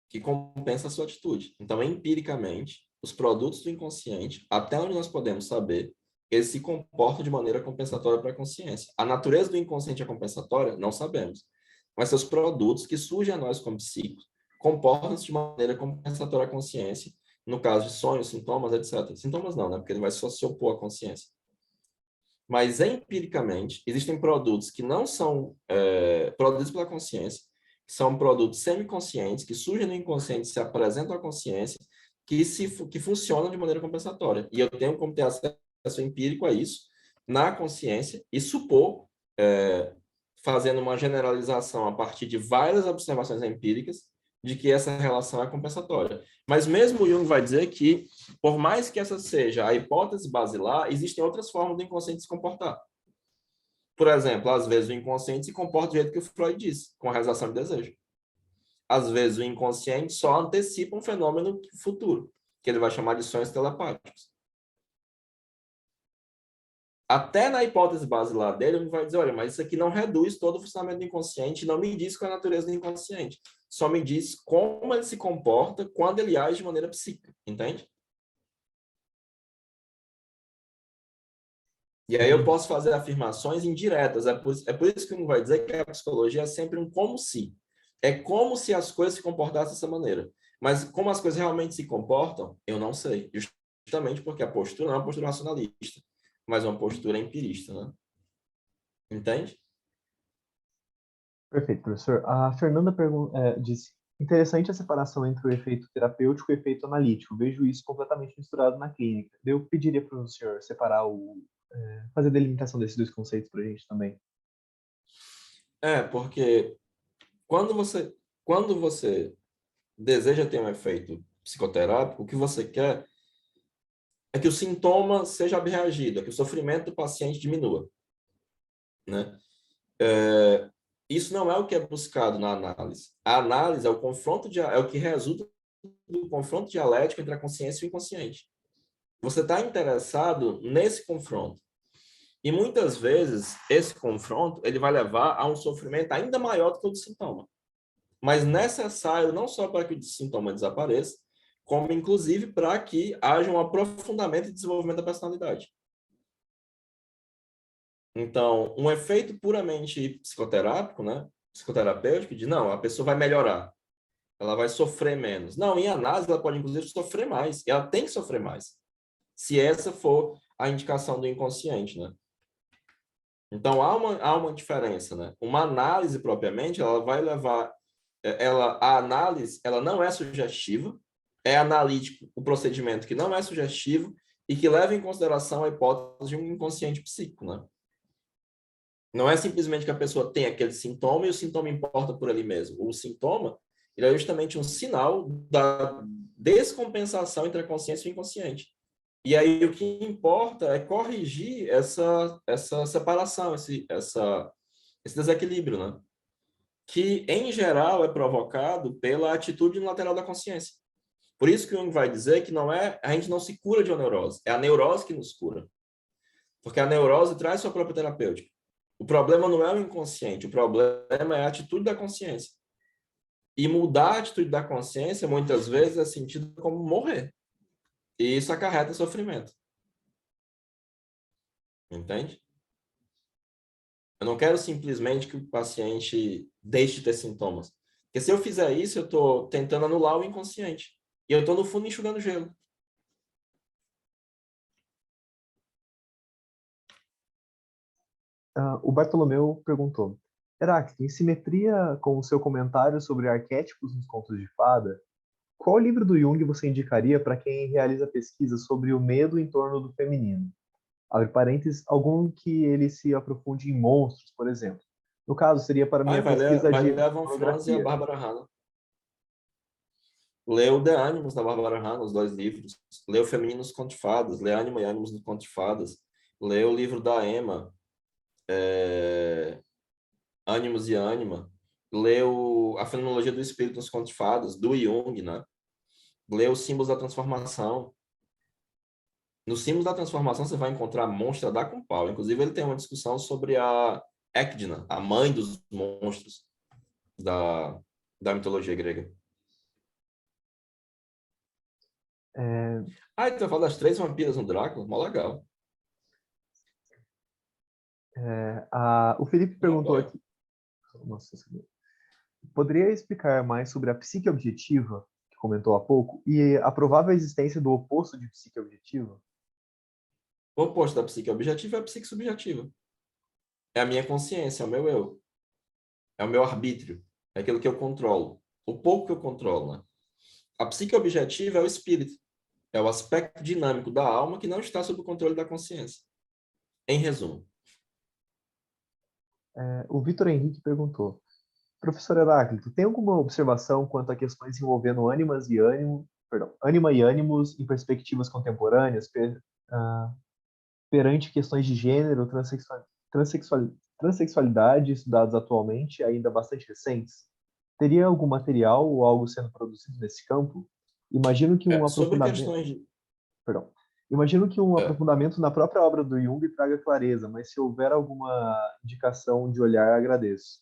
A: que compensa a sua atitude. Então, empiricamente, os produtos do inconsciente, até onde nós podemos saber, eles se comportam de maneira compensatória para a consciência. A natureza do inconsciente é compensatória? Não sabemos. Mas seus produtos, que surgem a nós como psíquicos, comportam-se de maneira compensatória à consciência, no caso de sonhos, sintomas, etc. Sintomas não, né? Porque ele vai só se opor à consciência. Mas, empiricamente, existem produtos que não são produzidos pela consciência, que são produtos semiconscientes, que surgem no inconsciente, se apresentam à consciência, que funcionam de maneira compensatória. E eu tenho como ter acesso empírico a isso na consciência e supor, fazendo uma generalização a partir de várias observações empíricas, de que essa relação é compensatória. Mas mesmo Jung vai dizer que, por mais que essa seja a hipótese basilar, existem outras formas do inconsciente se comportar. Por exemplo, às vezes o inconsciente se comporta do jeito que o Freud disse, com a realização de desejo. Às vezes o inconsciente só antecipa um fenômeno futuro, que ele vai chamar de sonhos telepáticos. Até na hipótese basilar dele, ele vai dizer, olha, mas isso aqui não reduz todo o funcionamento do inconsciente, não me diz qual é a natureza do inconsciente. Só me diz como ele se comporta quando ele age de maneira psíquica, entende? E aí eu posso fazer afirmações indiretas. É por isso que não vai dizer que a psicologia é sempre um como se. É como se as coisas se comportassem dessa maneira. Mas como as coisas realmente se comportam, eu não sei. Justamente porque a postura não é uma postura racionalista, mas uma postura empirista, né? Entende?
B: Perfeito, professor. A Fernanda disse, interessante a separação entre o efeito terapêutico e o efeito analítico. Vejo isso completamente misturado na clínica. Eu pediria para o senhor separar fazer a delimitação desses dois conceitos para a gente também.
A: Porque quando você deseja ter um efeito psicoterápico, o que você quer é que o sintoma seja abreagido, é que o sofrimento do paciente diminua, né? Isso não é o que é buscado na análise. A análise é o que resulta do confronto dialético entre a consciência e o inconsciente. Você está interessado nesse confronto. E muitas vezes esse confronto ele vai levar a um sofrimento ainda maior do que o do sintoma. Mas necessário não só para que o sintoma desapareça, como inclusive para que haja um aprofundamento e desenvolvimento da personalidade. Então, um efeito puramente psicoterápico, né, psicoterapêutico, de não, a pessoa vai melhorar, ela vai sofrer menos. Não, em análise ela pode inclusive sofrer mais, e ela tem que sofrer mais, se essa for a indicação do inconsciente, né? Então, há uma diferença, né? Uma análise propriamente, ela vai levar, a análise, ela não é sugestiva, é analítico o procedimento que não é sugestivo e que leva em consideração a hipótese de um inconsciente psíquico, né? Não é simplesmente que a pessoa tem aquele sintoma e o sintoma importa por ele mesmo. O sintoma, ele é justamente um sinal da descompensação entre a consciência e o inconsciente. E aí o que importa é corrigir essa separação, esse desequilíbrio, né? Que, em geral, é provocado pela atitude unilateral da consciência. Por isso que o Jung vai dizer que a gente não se cura de uma neurose, é a neurose que nos cura. Porque a neurose traz sua própria terapêutica. O problema não é o inconsciente, o problema é a atitude da consciência. E mudar a atitude da consciência, muitas vezes, é sentido como morrer. E isso acarreta sofrimento. Entende? Eu não quero simplesmente que o paciente deixe de ter sintomas. Porque se eu fizer isso, eu estou tentando anular o inconsciente. E eu estou, no fundo, enxugando gelo.
B: O Bartolomeu perguntou: Heráclito, em simetria com o seu comentário sobre arquétipos nos contos de fada, qual livro do Jung você indicaria para quem realiza pesquisa sobre o medo em torno do feminino? Abre parênteses, algum que ele se aprofunde em monstros, por exemplo. No caso, seria para minha pesquisa
A: Vai
B: de
A: ler a Van Franz e a
B: monografia.
A: Bárbara Hanna. Lê o The Animals da Bárbara Hanna, os 2 livros. Lê o Feminino nos Contos de Fadas. Lê Anima e Animus nos Contos de Fadas. Lê o livro da Emma, Animus e Anima. Lê a Fenomenologia do Espírito nos Contos de Fadas, do Jung, né? Lê os Símbolos da Transformação. Nos Símbolos da Transformação você vai encontrar monstro da com pau. Inclusive, ele tem uma discussão sobre a Ecdna, a mãe dos monstros da mitologia grega. Então fala das 3 vampiras no Drácula, mó legal.
B: O Felipe perguntou
A: apoio.
B: aqui. Nossa, poderia explicar mais sobre a psique objetiva, que comentou há pouco, e a provável existência do oposto de psique objetiva?
A: O oposto da psique objetiva é a psique subjetiva. É a minha consciência, é o meu eu. É o meu arbítrio. É aquilo que eu controlo. O pouco que eu controlo, né? A psique objetiva é o espírito. É o aspecto dinâmico da alma que não está sob o controle da consciência. Em resumo.
B: O Vitor Henrique perguntou: Professor Heráclito, tem alguma observação quanto a questões envolvendo ânima e ânimos em perspectivas contemporâneas, perante questões de gênero, transexualidade estudados atualmente, ainda bastante recentes? Teria algum material ou algo sendo produzido nesse campo? Imagino que um
A: Sobre
B: aprofundamento,
A: questões de...
B: perdão, imagino que um
A: É,
B: aprofundamento na própria obra do Jung traga clareza, mas se houver alguma indicação de olhar, agradeço.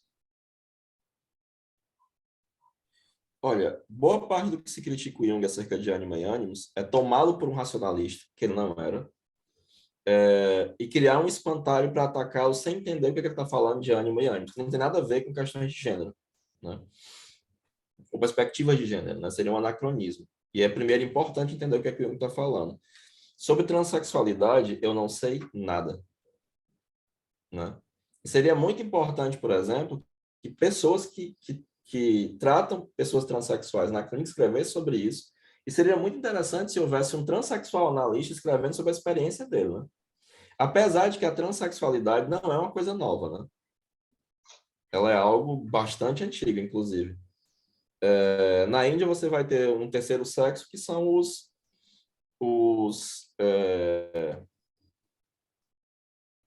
A: olha, boa parte do que se critica o Jung acerca de ânima e ânimos é tomá-lo por um racionalista, que ele não era, e criar um espantalho para atacá-lo sem entender o que ele está falando de ânima e ânimos. Não tem nada a ver com questões de gênero, né? Ou perspectivas de gênero, né? Seria um anacronismo. E é primeiro importante entender o que é que o Jung está falando. Sobre transexualidade, eu não sei nada, né? E seria muito importante, por exemplo, que pessoas que tratam pessoas transexuais na clínica escrevessem sobre isso. E seria muito interessante se houvesse um transexual analista escrevendo sobre a experiência dele, né? Apesar de que a transexualidade não é uma coisa nova, né? Ela é algo bastante antigo, inclusive. Na Índia, você vai ter um terceiro sexo, que são os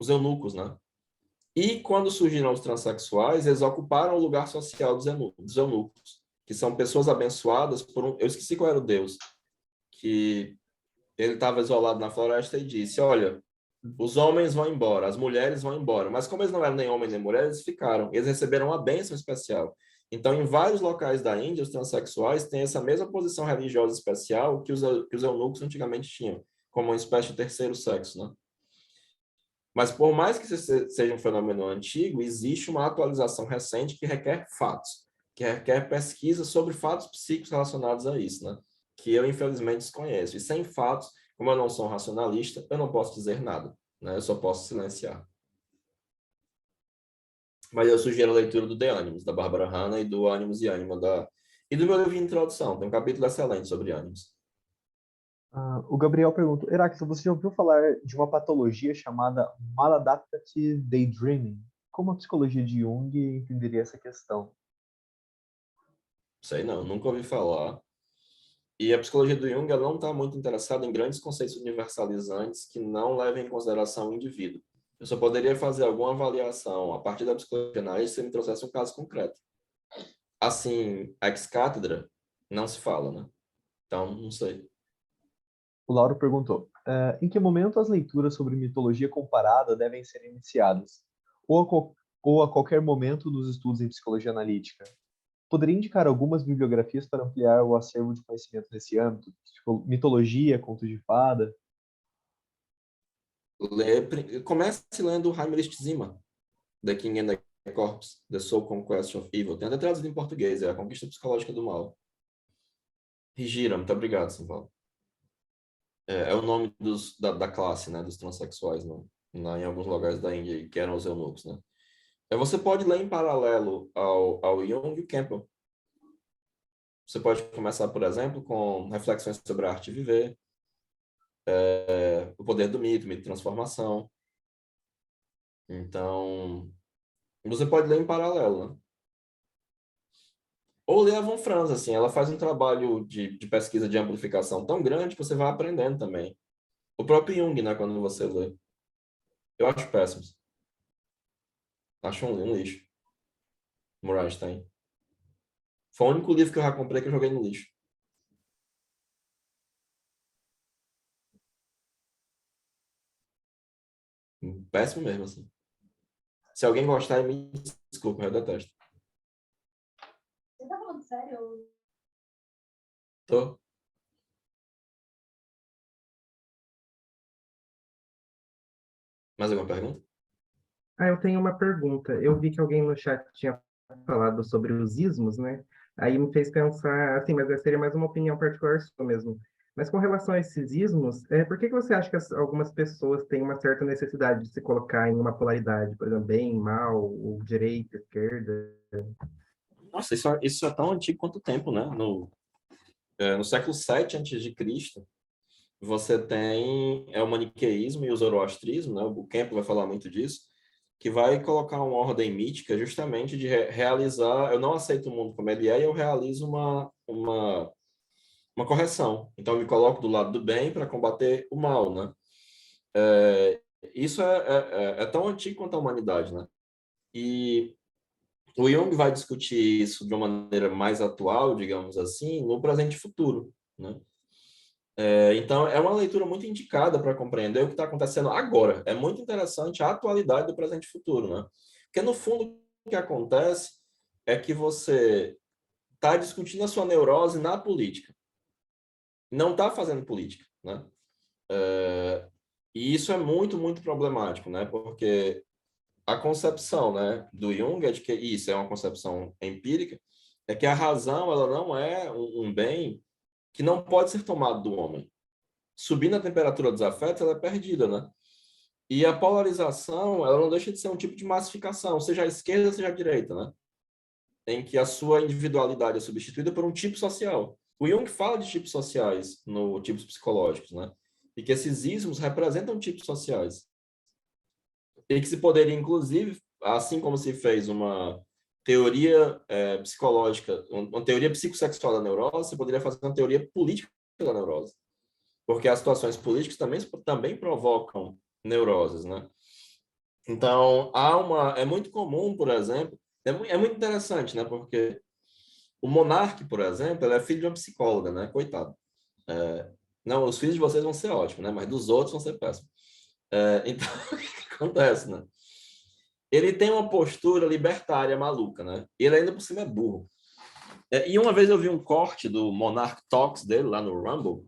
A: eunucos, né? E quando surgiram os transexuais, eles ocuparam o lugar social dos eunucos, que são pessoas abençoadas por um... Eu esqueci qual era o deus, que ele estava isolado na floresta e disse, olha, os homens vão embora, as mulheres vão embora. Mas como eles não eram nem homens nem mulheres, eles ficaram. Eles receberam uma bênção especial. Então, em vários locais da Índia, os transexuais têm essa mesma posição religiosa especial que os eunucos antigamente tinham, como uma espécie de terceiro sexo, né? Mas, por mais que seja um fenômeno antigo, existe uma atualização recente que requer fatos, que requer pesquisa sobre fatos psíquicos relacionados a isso, né? Que eu, infelizmente, desconheço. E sem fatos, como eu não sou um racionalista, eu não posso dizer nada, né? Eu só posso silenciar. Mas eu sugiro a leitura do The Animals, da Bárbara Hanna, e do Animus e Anima, da E do meu livro de introdução, tem um capítulo excelente sobre animes.
B: O Gabriel pergunta, Heráclito, você já ouviu falar de uma patologia chamada maladaptive daydreaming? Como a psicologia de Jung entenderia essa questão?
A: Sei não, nunca ouvi falar. E a psicologia do Jung ela não está muito interessada em grandes conceitos universalizantes que não levem em consideração o indivíduo. Eu só poderia fazer alguma avaliação a partir da psicologia analítica se você me trouxesse um caso concreto. Assim, ex cátedra, não se fala, né? Então, não sei.
B: O Lauro perguntou, em que momento as leituras sobre mitologia comparada devem ser iniciadas? Ou a qualquer momento dos estudos em psicologia analítica? Poderia indicar algumas bibliografias para ampliar o acervo de conhecimento nesse âmbito? Tipo, mitologia, contos de fada?
A: Comece lendo Heinrich Zimmer, The King and the Corpse, The Soul Conquest of Evil. Tem até traduzido em português, é A Conquista Psicológica do Mal. Rigira, muito obrigado, São Paulo. É o nome da classe, né, dos transexuais, né, em alguns lugares da Índia, que eram os eunucos, né. Você pode ler em paralelo ao Jung e o Campbell. Você pode começar, por exemplo, com reflexões sobre a arte de viver, o poder do mito de transformação. Então, você pode ler em paralelo, né? Ou ler a Von Franz, assim, ela faz um trabalho de pesquisa de amplificação tão grande que você vai aprendendo também. O próprio Jung, né, quando você lê. Eu acho péssimos. Acho um lixo. Moraes tem. Foi o único livro que eu já comprei que eu joguei no lixo. Péssimo mesmo, assim. Se alguém gostar, me desculpa, eu detesto.
E: Você tá falando sério?
A: Tô. Mais alguma pergunta?
C: Eu tenho uma pergunta. Eu vi que alguém no chat tinha falado sobre os ismos, né? Aí me fez pensar, assim, mas essa seria mais uma opinião particular sua mesmo. Mas com relação a esses ismos, por que que você acha que algumas pessoas têm uma certa necessidade de se colocar em uma polaridade, por exemplo, bem, mal, ou direita, esquerda?
A: Nossa, isso é tão antigo quanto o tempo, né? No século VII a.C., você tem o maniqueísmo e o zoroastrismo, né? O Campbell vai falar muito disso, que vai colocar uma ordem mítica justamente de realizar, eu não aceito o mundo como ele é e eu realizo uma correção. Então, eu me coloco do lado do bem para combater o mal, né? Isso é tão antigo quanto a humanidade, né? E o Jung vai discutir isso de uma maneira mais atual, digamos assim, no presente e futuro, né? Então, é uma leitura muito indicada para compreender o que está acontecendo agora. É muito interessante a atualidade do presente e futuro, né? Porque, no fundo, o que acontece é que você está discutindo a sua neurose na política. Não está fazendo política, né? E isso é muito, muito problemático, né? Porque a concepção, né, do Jung é de que isso é uma concepção empírica, é que a razão ela não é um bem que não pode ser tomado do homem. Subindo a temperatura dos afetos, ela é perdida, né? E a polarização, ela não deixa de ser um tipo de massificação, seja a esquerda, seja a direita, né? Em que a sua individualidade é substituída por um tipo social. O Jung fala de tipos sociais no tipos psicológicos, né? E que esses ismos representam tipos sociais. E que se poderia, inclusive, assim como se fez uma teoria psicológica, uma teoria psicossexual da neurose, você poderia fazer uma teoria política da neurose. Porque as situações políticas também provocam neuroses, né? Então, é muito comum, por exemplo, é muito interessante, né? Porque o monarca, por exemplo, ele é filho de uma psicóloga, né? Coitado. Não, os filhos de vocês vão ser ótimos, né? Mas dos outros vão ser péssimos. Então, o que acontece, né? Ele tem uma postura libertária maluca, né? Ele ainda por cima é burro. E uma vez eu vi um corte do Monarch Talks dele lá no Rumble,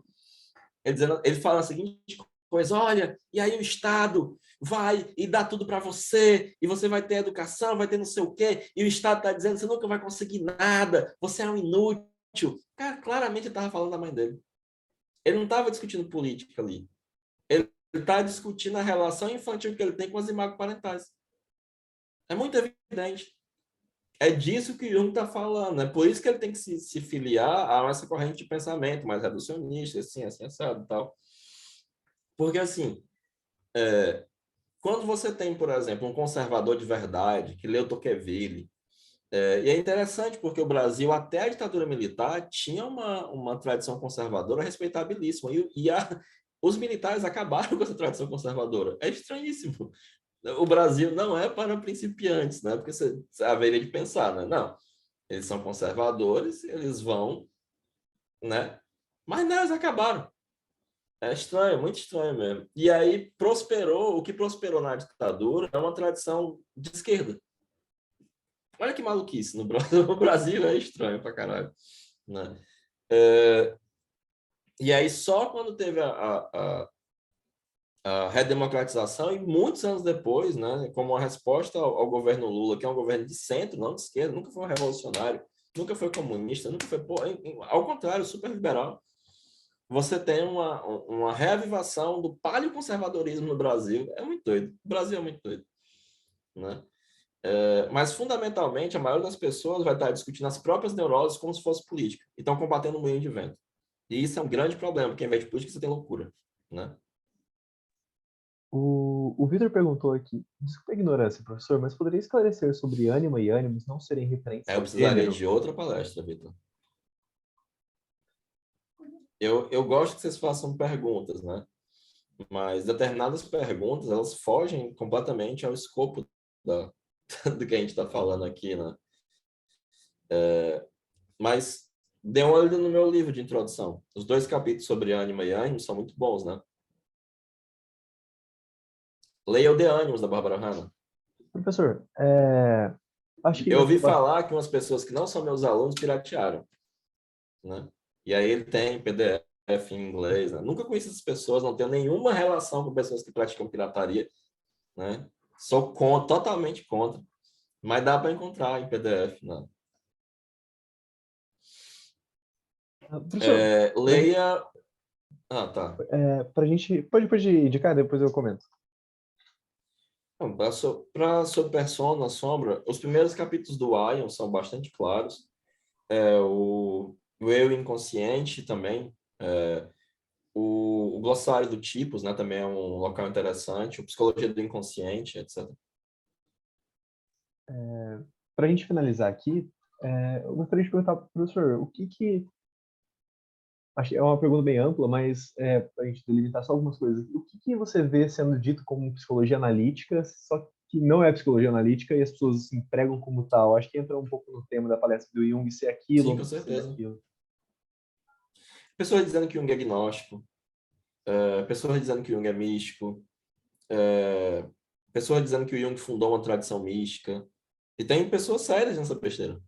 A: ele fala a seguinte coisa: olha, e aí o Estado vai e dá tudo para você, e você vai ter educação, vai ter não sei o quê, e o Estado está dizendo que você nunca vai conseguir nada, você é um inútil. Cara, claramente ele estava falando da mãe dele. Ele não estava discutindo política ali. Ele está discutindo a relação infantil que ele tem com as imagens parentais. É muito evidente. É disso que Jung está falando, é por isso que ele tem que se filiar a essa corrente de pensamento mais reducionista, assim, assado e tal. Porque, assim, quando você tem, por exemplo, um conservador de verdade, que leu Tocqueville, e é interessante porque o Brasil, até a ditadura militar, tinha uma tradição conservadora respeitabilíssima, os militares acabaram com essa tradição conservadora. É estranhíssimo. O Brasil não é para principiantes, né? Porque você haveria de pensar, né? Não, eles são conservadores, eles vão, né? Mas não, eles acabaram. É estranho, muito estranho mesmo. E aí prosperou, o que prosperou na ditadura é uma tradição de esquerda. Olha que maluquice, no Brasil, o Brasil é estranho pra caralho, né? E aí só quando teve a redemocratização e muitos anos depois, né, como uma resposta ao governo Lula, que é um governo de centro, não de esquerda, nunca foi um revolucionário, nunca foi comunista, nunca foi... ao contrário, super liberal. Você tem uma reavivação do paleoconservadorismo no Brasil. É muito doido. O Brasil é muito doido, né? Mas, fundamentalmente, a maioria das pessoas vai estar discutindo as próprias neuroses como se fosse política. E estão combatendo o moinho de vento. E isso é um grande problema, porque, ao invés de política, você tem loucura, né?
B: O Vitor perguntou aqui, desculpa a ignorância, professor, mas poderia esclarecer sobre ânima e ânimos não serem referentes
A: Eu
B: ao
A: precisaria
B: gênero?
A: de outra palestra, Vitor. Eu gosto que vocês façam perguntas, né? Mas determinadas perguntas, elas fogem completamente ao escopo do que a gente está falando aqui, né? Mas dê uma olhada no meu livro de introdução. Os 2 capítulos sobre ânima e ânimo são muito bons, né? Leia o De Ânimos, da Bárbara Hanna.
B: Professor, acho que
A: Eu
B: já
A: ouvi
B: ficou bastante.
A: falar que umas pessoas que não são meus alunos piratearam, né? E aí ele tem PDF em inglês, né? Nunca conheci essas pessoas, não tenho nenhuma relação com pessoas que praticam pirataria, né? Sou totalmente contra, mas dá para encontrar em PDF, né?
B: Professor,
A: Leia... Ah, tá.
B: pra gente. Pode indicar, depois eu comento.
A: Sobre Persona, Sombra, os primeiros capítulos do Ion são bastante claros. O Eu Inconsciente também. O Glossário do Tipos, né, também é um local interessante. O Psicologia do Inconsciente, etc.
B: Para a gente finalizar aqui, eu gostaria de perguntar para o professor, o que acho que é uma pergunta bem ampla, mas para a gente delimitar só algumas coisas. O que você vê sendo dito como psicologia analítica, só que não é psicologia analítica e as pessoas se empregam como tal? Acho que entra um pouco no tema da palestra do Jung ser aquilo
A: Sim,
B: ou
A: com
B: não ser
A: certeza.
B: aquilo.
A: Pessoas dizendo que Jung é agnóstico. Pessoas dizendo que Jung é místico. Pessoas dizendo que o Jung fundou uma tradição mística. E tem pessoas sérias nessa besteira.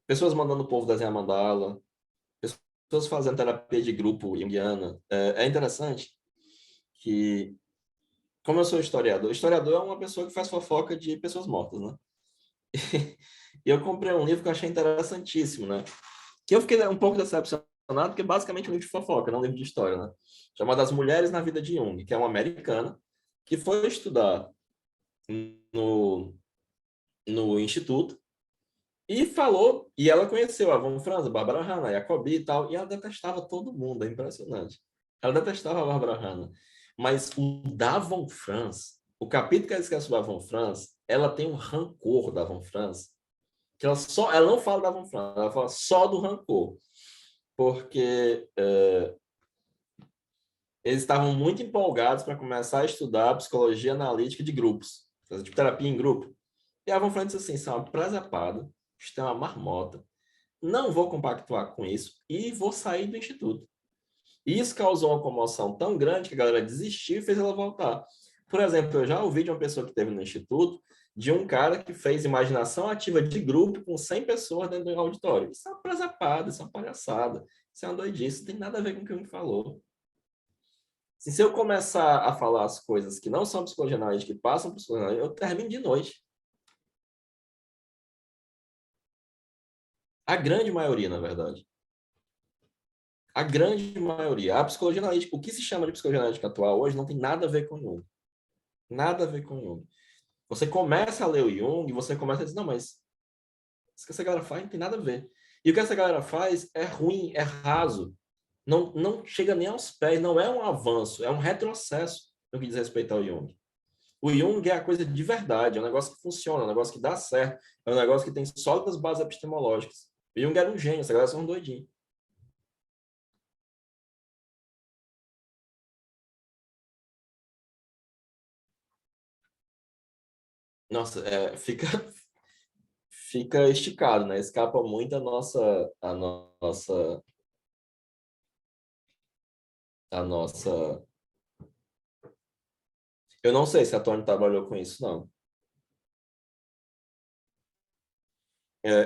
A: Pessoas mandando o povo desenhar mandala. Pessoas fazendo terapia de grupo junguiana. É interessante que, como eu sou historiador é uma pessoa que faz fofoca de pessoas mortas, né? E eu comprei um livro que eu achei interessantíssimo, né? Que eu fiquei um pouco decepcionado, porque basicamente é um livro de fofoca, não um livro de história, né? Chamado As Mulheres na Vida de Jung, que é uma americana que foi estudar no, no instituto e falou, e ela conheceu a Von Franz, a Barbara Hanna, a Jacobi e tal, e ela detestava todo mundo, é impressionante. Ela detestava a Barbara Hanna. Mas o da Von Franz, o capítulo que ela esquece sobre a Von Franz, ela tem um rancor da Von Franz, que ela não fala da Von Franz, ela fala só do rancor. Porque eles estavam muito empolgados para começar a estudar psicologia analítica de grupos, fazer tipo terapia em grupo. E a Von Franz disse assim, isso é uma presepada, isso é uma marmota, não vou compactuar com isso e vou sair do instituto. E isso causou uma comoção tão grande que a galera desistiu e fez ela voltar. Por exemplo, eu já ouvi de uma pessoa que esteve no instituto, de um cara que fez imaginação ativa de grupo com 100 pessoas dentro do auditório. Isso é uma presepada, isso é uma palhaçada, isso é uma doidice, não tem nada a ver com o que me falou. Se eu começar a falar as coisas que não são psicologia analítica, que passam por psicologia analítica, eu termino de noite. A grande maioria, na verdade. A grande maioria. A psicologia analítica, o que se chama de psicologia analítica atual hoje não tem nada a ver com Jung. Nada a ver com Jung. Você começa a ler o Jung e você começa a dizer, não, mas isso que essa galera faz não tem nada a ver. E o que essa galera faz é ruim, é raso. Não chega nem aos pés, não é um avanço, é um retrocesso no que diz respeito ao Jung. O Jung é a coisa de verdade, é um negócio que funciona, é um negócio que dá certo, é um negócio que tem sólidas bases epistemológicas. O Jung era um gênio, essa galera são doidinhos. Nossa, fica esticado, né? Escapa muito a nossa. Eu não sei se a Tony trabalhou com isso, não.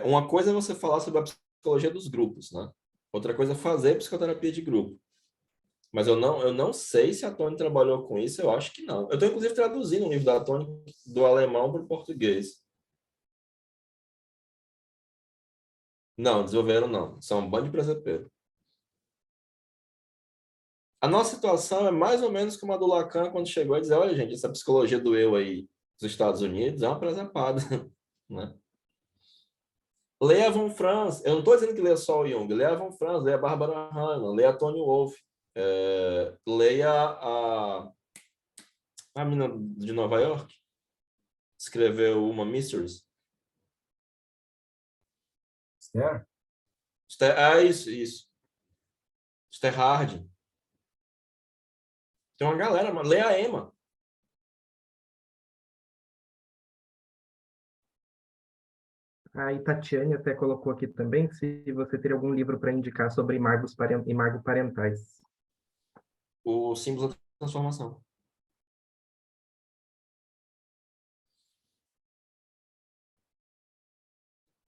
A: Uma coisa é você falar sobre a psicologia dos grupos, né? Outra coisa é fazer psicoterapia de grupo. Mas eu não sei se a Tony trabalhou com isso, eu acho que não. Eu estou, inclusive, traduzindo um livro da Tony do alemão para o português. Não, desenvolveram não. São um bando de presepeiro. A nossa situação é mais ou menos como a do Lacan quando chegou e disse, olha, gente, essa psicologia do eu aí dos Estados Unidos é uma presepada, né? Leia von Franz. Eu não estou dizendo que leia só o Jung. Leia von Franz, leia a Barbara Hahnemann, leia a Tony Wolff. Leia a menina de Nova York. Escreveu uma Mysteries.
D: Esther?
A: Isso. Esther Harding. Tem uma galera, mas leia a Emma.
C: A Itatiane até colocou aqui também se você teria algum livro para indicar sobre imago parentais.
A: O símbolo da transformação.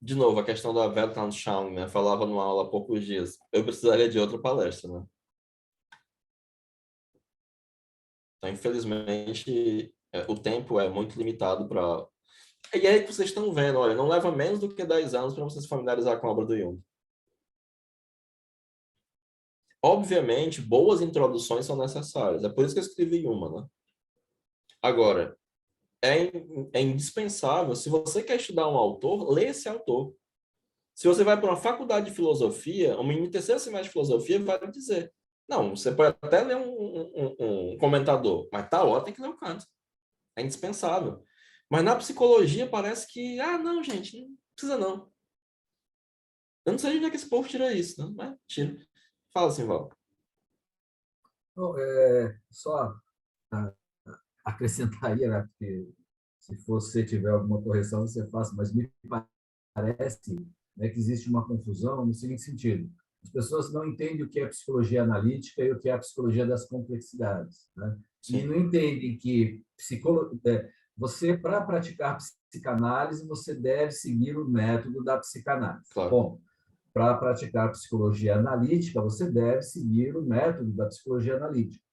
A: De novo, a questão da Weltanschauung, né? Falava numa aula há poucos dias. Eu precisaria de outra palestra, né? Então, infelizmente, o tempo é muito limitado para... E aí que vocês estão vendo, olha, não leva menos do que 10 anos para você se familiarizar com a obra do Jung. Obviamente, boas introduções são necessárias. É por isso que eu escrevi uma, né? Agora, é indispensável, se você quer estudar um autor, lê esse autor. Se você vai para uma faculdade de filosofia, um menino de terceiro semestre de filosofia vai lhe dizer, não, você pode até ler um comentador, mas tal hora tem que ler o Kant. É indispensável. Mas na psicologia parece que, não, gente, não precisa não. Eu não sei de onde é que esse povo tira isso, não, mas tira. Fala assim, Val.
D: Bom, só ah, acrescentaria, né, porque se você tiver alguma correção, você faça, mas me parece, né, que existe uma confusão no seguinte sentido. As pessoas não entendem o que é psicologia analítica e o que é a psicologia das complexidades, né? E não entendem que você, para praticar psicanálise, você deve seguir o método da psicanálise.
A: Claro.
D: Bom, para praticar psicologia analítica, você deve seguir o método da psicologia analítica.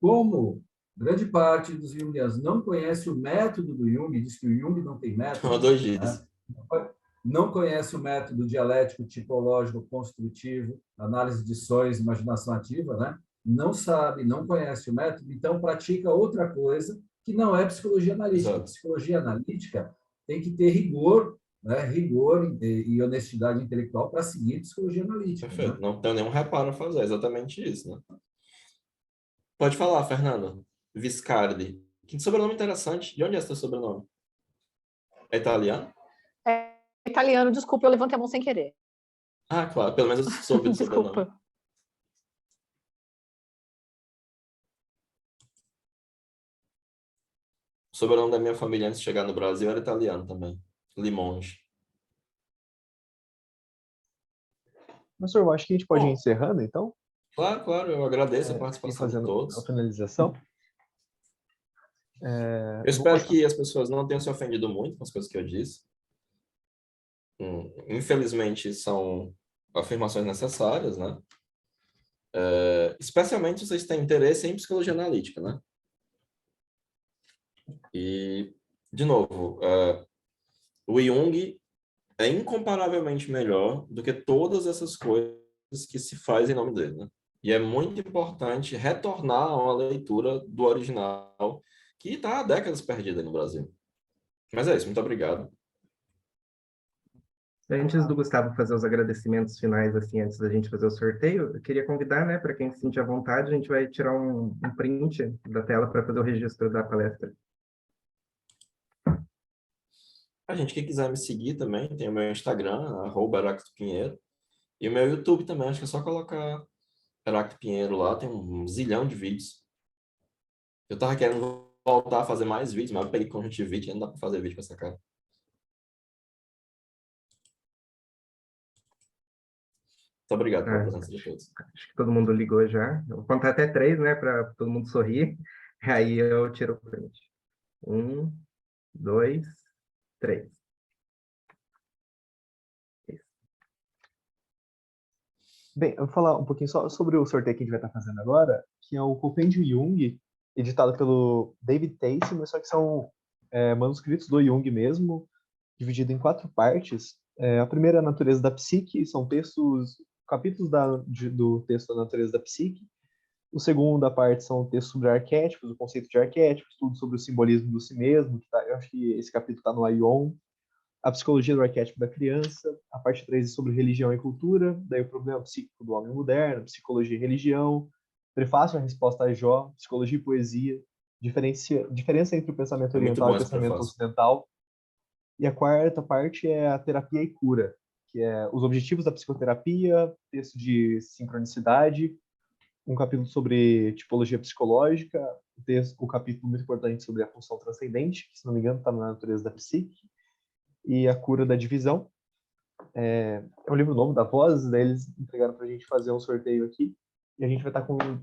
D: Como grande parte dos jungianos não conhece o método do Jung, diz que o Jung não tem método,
A: Doidice.
D: né? Não conhece o método dialético, tipológico, construtivo, análise de sonhos, imaginação ativa, né? Não sabe, não conhece o método, então pratica outra coisa que não é psicologia analítica.
A: Exato.
D: Psicologia analítica tem que ter rigor, né? Rigor e honestidade intelectual para seguir psicologia analítica.
A: Perfeito.
D: Né?
A: Não tenho nenhum reparo a fazer, é exatamente isso, né? Pode falar, Fernando. Viscardi. Que sobrenome interessante. De onde é esse teu sobrenome? É italiano?
F: É italiano, desculpa, eu levantei a mão sem querer.
A: Ah, claro. Pelo menos eu soube do sobrenome.
F: Desculpa.
A: O sobrenome da minha família antes de chegar no Brasil era italiano também. Limonge.
B: Professor, eu acho que a gente pode ir
A: Bom.
B: encerrando, então?
A: Claro. Eu agradeço a
B: E
A: participação de
B: fazendo
A: todos.
B: a finalização.
A: Eu espero que as pessoas não tenham se ofendido muito com as coisas que eu disse. Infelizmente, são afirmações necessárias, né? Especialmente se vocês têm interesse em psicologia analítica, né? E, de novo, o Jung é incomparavelmente melhor do que todas essas coisas que se faz em nome dele, né? E é muito importante retornar a uma leitura do original que está há décadas perdida no Brasil. Mas é isso, muito obrigado.
C: Antes do Gustavo fazer os agradecimentos finais, assim, antes da gente fazer o sorteio, eu queria convidar, né, para quem se sentir à vontade, a gente vai tirar um print da tela para fazer o registro da palestra.
A: A gente que quiser me seguir também, tem o meu Instagram, @HeractoPinheiro, e o meu YouTube também, acho que é só colocar Heracto Pinheiro lá, tem um zilhão de vídeos. Eu tava querendo voltar a fazer mais vídeos, mas eu peguei conjuntivite e não dá pra fazer vídeo com essa cara. Muito obrigado pela
C: Ah,
A: presença de todos.
C: acho que todo mundo ligou já. Eu vou contar até 3, né, para todo mundo sorrir. Aí eu tiro o print. 1, 2, 3.
B: Bem, eu vou falar um pouquinho só sobre o sorteio que a gente vai estar fazendo agora, que é o Compêndio Jung, editado pelo David Tacey, mas só que são manuscritos do Jung mesmo, dividido em 4 partes. A primeira é a natureza da psique, são textos, capítulos do texto da natureza da psique. O segundo, parte, são textos sobre arquétipos, o conceito de arquétipos, tudo sobre o simbolismo do si mesmo. Eu acho que esse capítulo está no Aion. A psicologia do arquétipo da criança. A parte 3 é sobre religião e cultura. Daí o problema psíquico do homem moderno, psicologia e religião. Prefácio à resposta a Jó, psicologia e poesia. Diferença entre o pensamento
A: É muito
B: oriental e
A: bom
B: o
A: esse
B: pensamento
A: prefácio.
B: ocidental. E a quarta parte é a terapia e cura, que é os objetivos da psicoterapia, texto de sincronicidade, um capítulo sobre tipologia psicológica, o capítulo muito importante sobre a função transcendente, que, se não me engano, está na natureza da psique, e a cura da divisão. É um livro novo da Voz, daí eles entregaram para a gente fazer um sorteio aqui, e a gente vai estar com um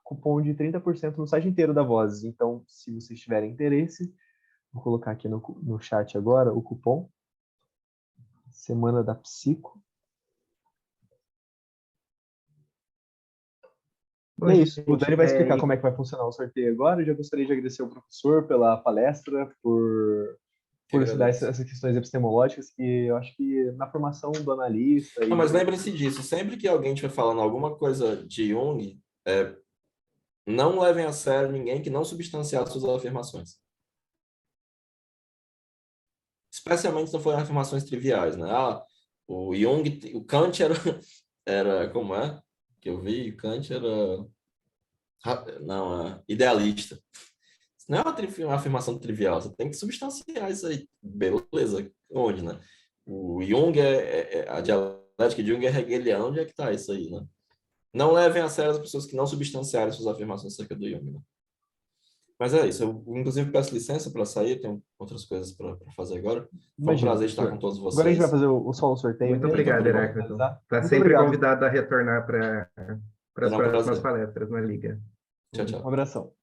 B: cupom de 30% no site inteiro da Voz. Então, se vocês tiverem interesse, vou colocar aqui no chat agora o cupom Semana da Psico. E
C: Bom,
B: é isso. O
C: gente,
B: Dani vai explicar como é que vai funcionar o sorteio agora. Eu já gostaria de agradecer ao professor pela palestra,
A: Que
B: por estudar
A: agradeço.
B: essas questões epistemológicas, que eu acho que na formação do analista
A: Não,
B: e
A: mas
B: do...
A: lembre-se disso, sempre que alguém estiver falando alguma coisa de Jung, não levem a sério ninguém que não substanciar suas afirmações. Especialmente se não forem afirmações triviais, né? Ah, o Jung, o Kant era como é? Que eu vi, o Kant era, não, idealista. Isso não é uma afirmação trivial, você tem que substanciar isso aí. Beleza, onde, né? O Jung a dialética de Jung é hegeliana, onde é que está isso aí, né? Não levem a sério as pessoas que não substanciarem suas afirmações acerca do Jung, né? Mas é isso, eu inclusive peço licença para sair, tenho outras coisas para fazer agora. Foi um
B: Imagina,
A: prazer estar com
B: professor.
A: todos
B: Agora a gente vai
A: vocês.
B: fazer só o sorteio
C: muito
B: mesmo,
A: Muito
C: obrigado,
B: para
A: obrigado.
C: Heráclito.
B: finalizar.
C: Está
B: Muito
C: sempre
B: obrigado.
C: convidado a retornar para as
A: Será um
C: próximas
A: prazer.
C: palestras na Liga.
A: Tchau,
B: Um
A: tchau.
B: abração.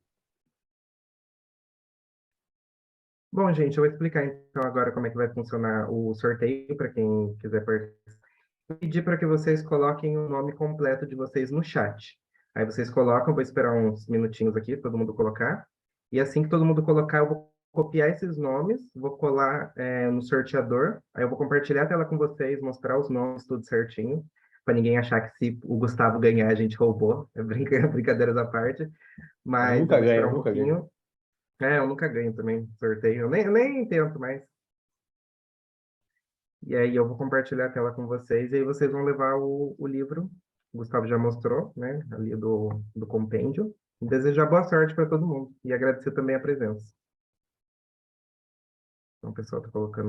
C: Bom, gente, eu vou explicar então agora como é que vai funcionar o sorteio para quem quiser participar. Vou pedir para que vocês coloquem o nome completo de vocês no chat. Aí vocês colocam, vou esperar uns minutinhos aqui, todo mundo colocar. E assim que todo mundo colocar, eu vou copiar esses nomes, vou colar no sorteador. Aí eu vou compartilhar a tela com vocês, mostrar os nomes tudo certinho, para ninguém achar que se o Gustavo ganhar, a gente roubou. É brincadeiras à parte.
B: Eu
C: Mas eu
B: nunca
C: vou
B: ganho,
C: esperar
B: eu
C: um
B: nunca ganho.
C: pouquinho. Eu nunca ganho também sorteio. Eu nem tento mais. E aí eu vou compartilhar a tela com vocês, e aí vocês vão levar o livro. O Gustavo já mostrou, né? Ali do compêndio. E desejar boa sorte para todo mundo. E agradecer também a presença. Então, o pessoal está colocando